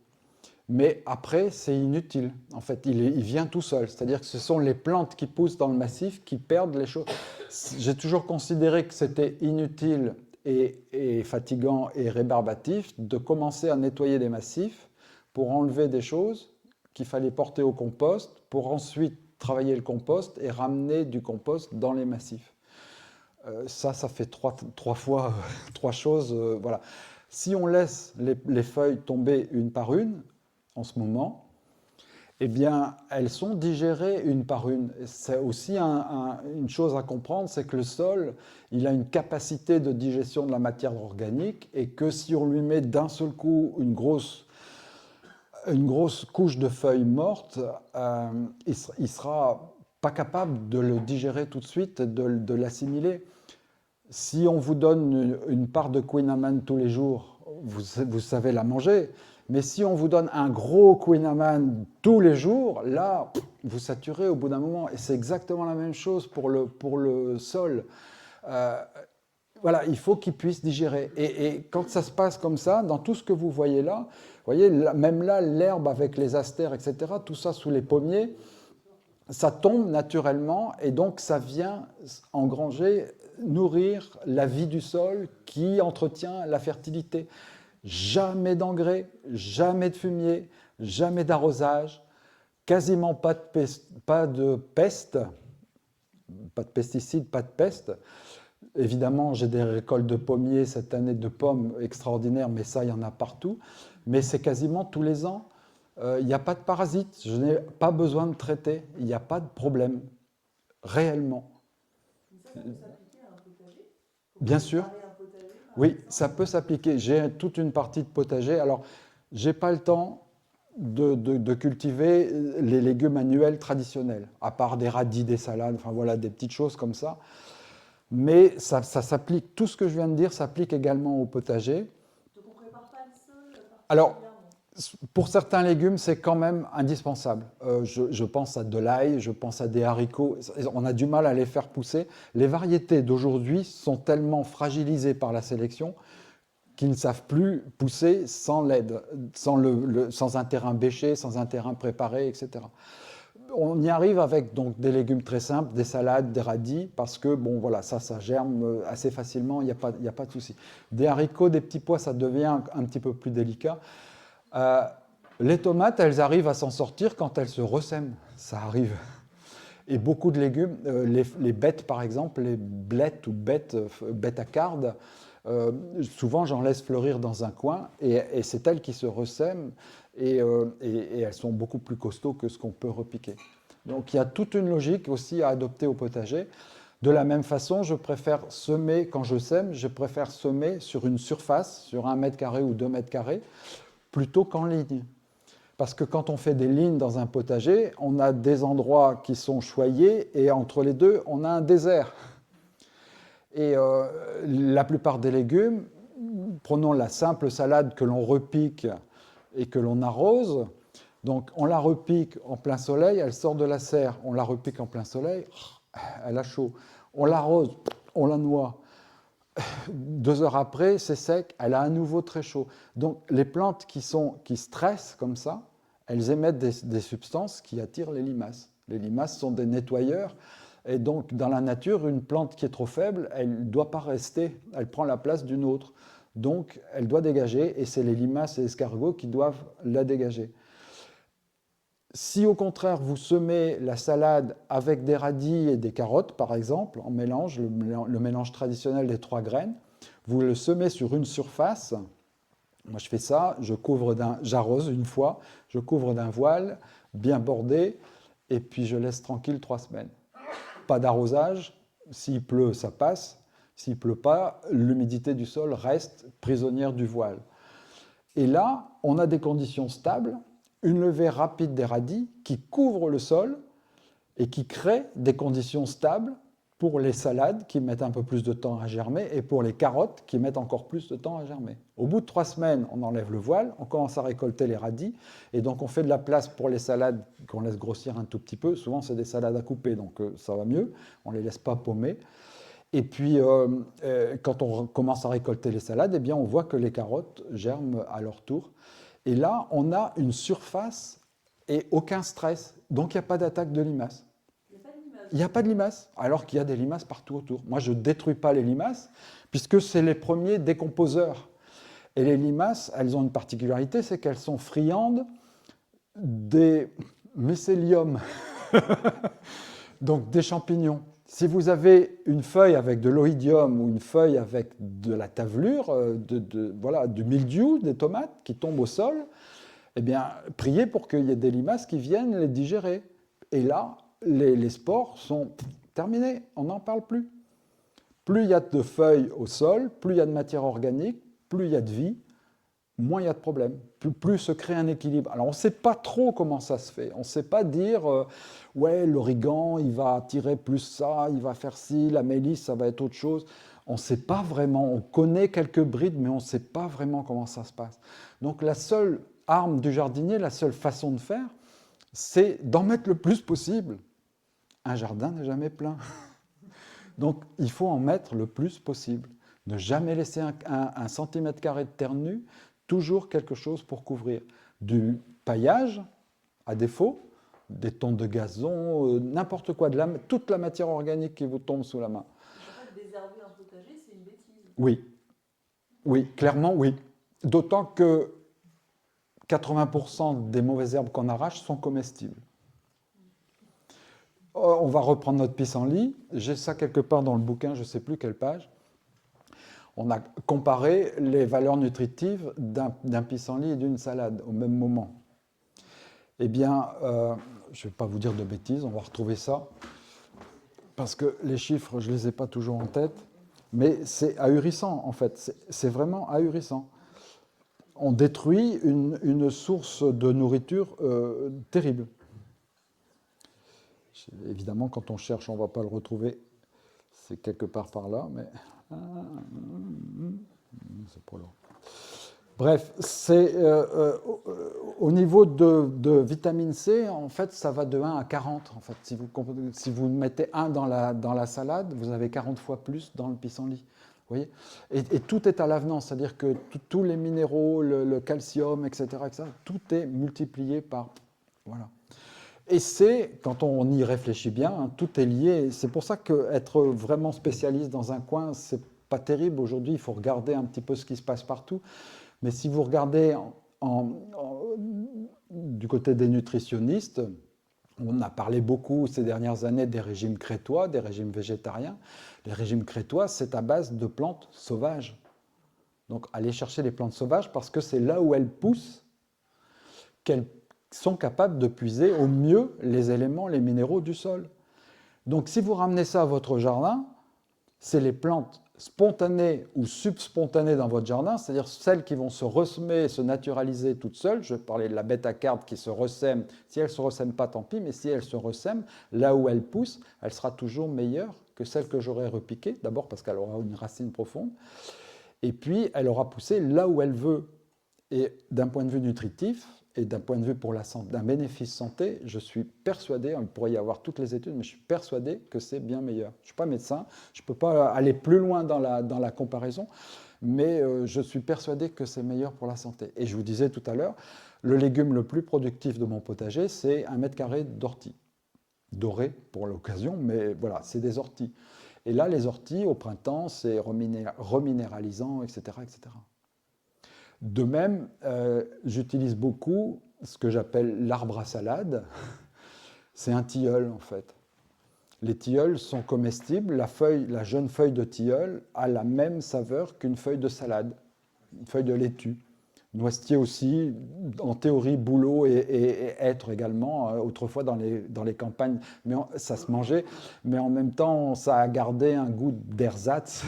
S1: Mais après, c'est inutile. En fait, il vient tout seul. C'est-à-dire que ce sont les plantes qui poussent dans le massif qui perdent les choses. J'ai toujours considéré que c'était inutile et fatigant et rébarbatif de commencer à nettoyer des massifs pour enlever des choses qu'il fallait porter au compost, pour ensuite travailler le compost et ramener du compost dans les massifs. Ça fait trois choses. Voilà. Si on laisse les feuilles tomber une par une, en ce moment, eh bien, elles sont digérées une par une. C'est aussi une chose à comprendre, c'est que le sol, il a une capacité de digestion de la matière organique et que si on lui met d'un seul coup une grosse couche de feuilles mortes, il ne sera pas capable de le digérer tout de suite, de l'assimiler. Si on vous donne une part de Queen Amman tous les jours, vous savez la manger. Mais si on vous donne un gros Queen Amman tous les jours, là, vous saturez au bout d'un moment. Et c'est exactement la même chose pour le sol. Voilà, il faut qu'il puisse digérer. Et quand ça se passe comme ça, dans tout ce que vous voyez là, même là, l'herbe avec les astères, etc., tout ça sous les pommiers, ça tombe naturellement et donc ça vient engranger, nourrir la vie du sol qui entretient la fertilité. Jamais d'engrais, jamais de fumier, jamais d'arrosage, quasiment pas de peste, pas de pesticides, pas de peste. Évidemment, j'ai des récoltes de pommiers cette année, de pommes extraordinaires, mais ça, il y en a partout. Mais c'est quasiment tous les ans. Il n'y a pas de parasites, je n'ai pas besoin de traiter, il n'y a pas de problème, réellement.
S8: Ça peut s'appliquer à un potager?
S1: Bien sûr. Oui, ça peut s'appliquer. J'ai toute une partie de potager. Alors, je n'ai pas le temps de cultiver les légumes annuels traditionnels, à part des radis, des salades, enfin voilà, des petites choses comme ça. Mais ça s'applique, tout ce que je viens de dire s'applique également au potager.
S8: Donc on ne prépare pas le sol?
S1: Alors, pour certains légumes, c'est quand même indispensable. Je pense à de l'ail, je pense à des haricots. On a du mal à les faire pousser. Les variétés d'aujourd'hui sont tellement fragilisées par la sélection qu'ils ne savent plus pousser sans l'aide, sans un terrain bêché, sans un terrain préparé, etc. On y arrive avec donc des légumes très simples, des salades, des radis, parce que bon, voilà, ça germe assez facilement, il n'y a pas de souci. Des haricots, des petits pois, ça devient un petit peu plus délicat. Les tomates, elles arrivent à s'en sortir quand elles se ressèment, ça arrive. Et beaucoup de légumes, les bêtes par exemple, les blettes ou bêtes à cardes, souvent j'en laisse fleurir dans un coin et c'est elles qui se ressèment et elles sont beaucoup plus costauds que ce qu'on peut repiquer. Donc il y a toute une logique aussi à adopter au potager. De la même façon, je préfère semer, quand je sème, je préfère semer sur une surface, sur 1 mètre carré ou 2 mètres carrés, plutôt qu'en ligne. Parce que quand on fait des lignes dans un potager, on a des endroits qui sont choyés et entre les deux, on a un désert. Et la plupart des légumes, prenons la simple salade que l'on repique et que l'on arrose. Donc on la repique en plein soleil, elle sort de la serre. On la repique en plein soleil, elle a chaud. On l'arrose, on la noie. 2 heures après, c'est sec, elle a à nouveau très chaud. Donc les plantes qui stressent comme ça, elles émettent des substances qui attirent les limaces. Les limaces sont des nettoyeurs. Et donc, dans la nature, une plante qui est trop faible, elle ne doit pas rester, elle prend la place d'une autre. Donc, elle doit dégager, et c'est les limaces et les escargots qui doivent la dégager. Si au contraire, vous semez la salade avec des radis et des carottes, par exemple, en mélange, le mélange traditionnel des 3 graines, vous le semez sur une surface. Moi, je fais ça, j'arrose une fois, je couvre d'un voile bien bordé, et puis je laisse tranquille 3 semaines. Pas d'arrosage, s'il pleut, ça passe. S'il ne pleut pas, l'humidité du sol reste prisonnière du voile. Et là, on a des conditions stables, une levée rapide des radis qui couvre le sol et qui crée des conditions stables pour les salades qui mettent un peu plus de temps à germer et pour les carottes qui mettent encore plus de temps à germer. Au bout de 3 semaines, on enlève le voile, on commence à récolter les radis et donc on fait de la place pour les salades qu'on laisse grossir un tout petit peu. Souvent, c'est des salades à couper, donc ça va mieux. On ne les laisse pas paumer. Et puis, quand on commence à récolter les salades, eh bien, on voit que les carottes germent à leur tour. Et là, on a une surface et aucun stress. Donc, il n'y a pas d'attaque de limaces. Il n'y a pas de limaces, alors qu'il y a des limaces partout autour. Moi, je ne détruis pas les limaces, puisque c'est les premiers décomposeurs. Et les limaces, elles ont une particularité, c'est qu'elles sont friandes des mycéliums, donc des champignons. Si vous avez une feuille avec de l'oïdium ou une feuille avec de la tavelure, voilà, du mildiou, des tomates qui tombent au sol, eh bien, priez pour qu'il y ait des limaces qui viennent les digérer. Et là, les spores sont terminés, on n'en parle plus. Plus il y a de feuilles au sol, plus il y a de matière organique, plus il y a de vie, moins il y a de problèmes, plus se crée un équilibre. Alors on ne sait pas trop comment ça se fait, on ne sait pas dire ouais, l'origan il va attirer plus ça, il va faire ci, la mélisse ça va être autre chose. On ne sait pas vraiment, on connaît quelques brides mais on ne sait pas vraiment comment ça se passe. Donc la seule arme du jardinier, la seule façon de faire, c'est d'en mettre le plus possible. Un jardin n'est jamais plein. Donc, il faut en mettre le plus possible. Ne jamais laisser un centimètre carré de terre nue, toujours quelque chose pour couvrir. Du paillage, à défaut, des tonds de gazon, n'importe quoi, toute la matière organique qui vous tombe sous la main.
S8: En fait, désherber un potager, c'est une bêtise.
S1: Oui. Oui, clairement, oui. D'autant que 80% des mauvaises herbes qu'on arrache sont comestibles. On va reprendre notre pissenlit. J'ai ça quelque part dans le bouquin, je ne sais plus quelle page. On a comparé les valeurs nutritives d'un pissenlit et d'une salade au même moment. Eh bien, je ne vais pas vous dire de bêtises, on va retrouver ça. Parce que les chiffres, je ne les ai pas toujours en tête. Mais c'est ahurissant, en fait. C'est vraiment ahurissant. On détruit une source de nourriture terrible. Évidemment, quand on cherche, on ne va pas le retrouver. C'est quelque part par là, mais... c'est pas là. Bref, au niveau de vitamine C, en fait, ça va de 1 à 40. En fait. Si vous mettez 1 dans la salade, vous avez 40 fois plus dans le pissenlit. Vous voyez, et tout est à l'avenant, c'est-à-dire que tous les minéraux, le calcium, etc., tout est multiplié par... Voilà. Et c'est, quand on y réfléchit bien, hein, tout est lié. C'est pour ça qu'être vraiment spécialiste dans un coin, c'est pas terrible. Aujourd'hui, il faut regarder un petit peu ce qui se passe partout. Mais si vous regardez du côté des nutritionnistes, on a parlé beaucoup ces dernières années des régimes crétois, des régimes végétariens. Les régimes crétois, c'est à base de plantes sauvages. Donc, allez chercher les plantes sauvages parce que c'est là où elles poussent qu'elles sont capables de puiser au mieux les éléments, les minéraux du sol. Donc si vous ramenez ça à votre jardin, c'est les plantes spontanées ou subspontanées dans votre jardin, c'est-à-dire celles qui vont se ressemer, se naturaliser toutes seules. Je parlais de la bêta-carde qui se ressème. Si elle ne se ressème pas, tant pis, mais si elle se ressème, là où elle pousse, elle sera toujours meilleure que celle que j'aurais repiquée. D'abord parce qu'elle aura une racine profonde. Et puis, elle aura poussé là où elle veut. Et d'un point de vue nutritif, et d'un point de vue pour d'un bénéfice santé, je suis persuadé, il pourrait y avoir toutes les études, mais je suis persuadé que c'est bien meilleur. Je ne suis pas médecin, je ne peux pas aller plus loin dans la comparaison, mais je suis persuadé que c'est meilleur pour la santé. Et je vous disais tout à l'heure, le légume le plus productif de mon potager, c'est 1 mètre carré d'ortie. Doré pour l'occasion, mais voilà, c'est des orties. Et là, les orties, au printemps, c'est reminéralisant, etc., etc. De même, j'utilise beaucoup ce que j'appelle l'arbre à salade. C'est un tilleul, en fait. Les tilleuls sont comestibles. La jeune feuille de tilleul a la même saveur qu'une feuille de salade, une feuille de laitue. Noisetier aussi, en théorie, bouleau et hêtre également, autrefois dans les campagnes, mais ça se mangeait, mais en même temps, ça a gardé un goût d'ersatz,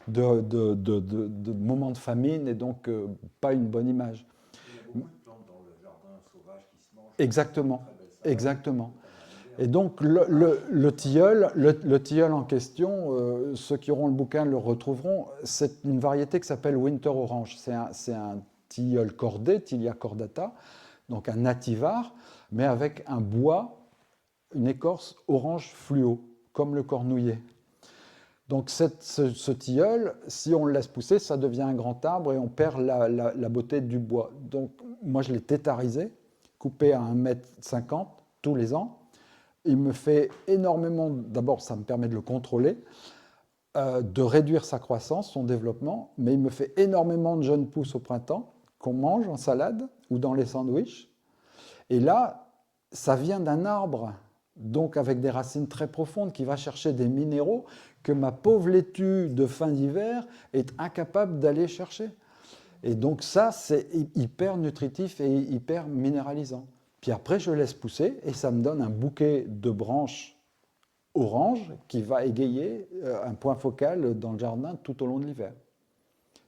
S1: de moments de famine, et donc pas une bonne image.
S5: Il y a beaucoup de plantes dans le jardin sauvage qui se mangent.
S1: Exactement, exactement. Et donc le tilleul en question, ceux qui auront le bouquin le retrouveront, c'est une variété qui s'appelle Winter Orange. C'est un tilleul cordé, Tilia cordata, donc un nativar, mais avec un bois, une écorce orange fluo, comme le cornouiller. Donc ce tilleul, si on le laisse pousser, ça devient un grand arbre et on perd la beauté du bois. Donc moi je l'ai tétarisé, coupé à 1,50 m tous les ans. Il me fait énormément, d'abord ça me permet de le contrôler, de réduire sa croissance, son développement, mais il me fait énormément de jeunes pousses au printemps qu'on mange en salade ou dans les sandwichs. Et là, ça vient d'un arbre, donc avec des racines très profondes, qui va chercher des minéraux que ma pauvre laitue de fin d'hiver est incapable d'aller chercher. Et donc ça, c'est hyper nutritif et hyper minéralisant. Puis après, je laisse pousser et ça me donne un bouquet de branches oranges qui va égayer un point focal dans le jardin tout au long de l'hiver.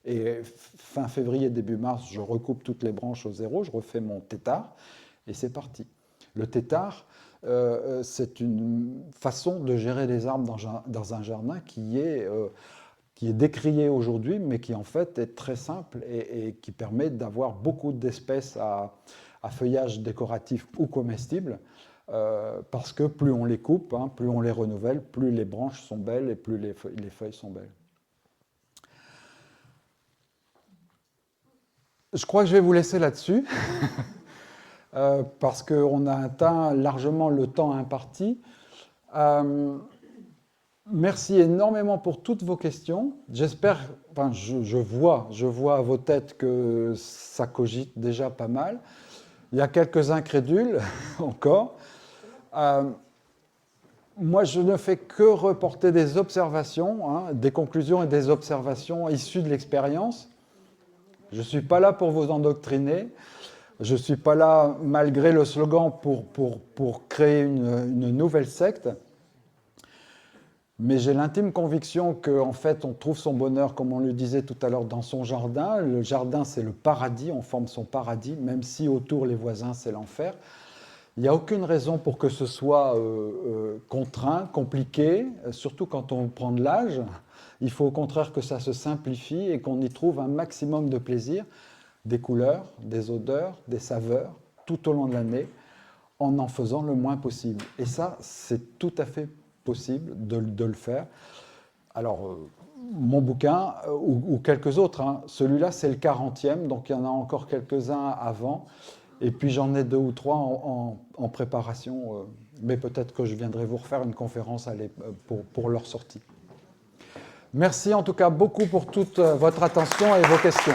S1: Et fin février, début mars, je recoupe toutes les branches au zéro, je refais mon tétard et c'est parti. Le tétard, c'est une façon de gérer les arbres dans un jardin qui est décriée aujourd'hui, mais qui en fait est très simple et qui permet d'avoir beaucoup d'espèces à feuillage décoratif ou comestible, parce que plus on les coupe, plus on les renouvelle, plus les branches sont belles et plus les feuilles sont belles. Je crois que je vais vous laisser là-dessus, parce qu'on a atteint largement le temps imparti. Merci énormément pour toutes vos questions. J'espère, enfin, je vois à vos têtes que ça cogite déjà pas mal. Il y a quelques incrédules encore. Moi, je ne fais que reporter des observations, des conclusions et des observations issues de l'expérience. Je ne suis pas là pour vous endoctriner. Je ne suis pas là, malgré le slogan, pour créer une nouvelle secte. Mais j'ai l'intime conviction qu'en fait, on trouve son bonheur, comme on le disait tout à l'heure, dans son jardin. Le jardin, c'est le paradis, on forme son paradis, même si autour, les voisins, c'est l'enfer. Il n'y a aucune raison pour que ce soit contraint, compliqué, surtout quand on prend de l'âge. Il faut au contraire que ça se simplifie et qu'on y trouve un maximum de plaisir, des couleurs, des odeurs, des saveurs, tout au long de l'année, en faisant le moins possible. Et ça, c'est tout à fait possible de le faire. Alors, mon bouquin, ou quelques autres, celui-là, c'est le 40e, donc il y en a encore quelques-uns avant. Et puis j'en ai 2 ou 3 en préparation, mais peut-être que je viendrai vous refaire une conférence pour leur sortie. Merci en tout cas beaucoup pour toute votre attention et vos questions.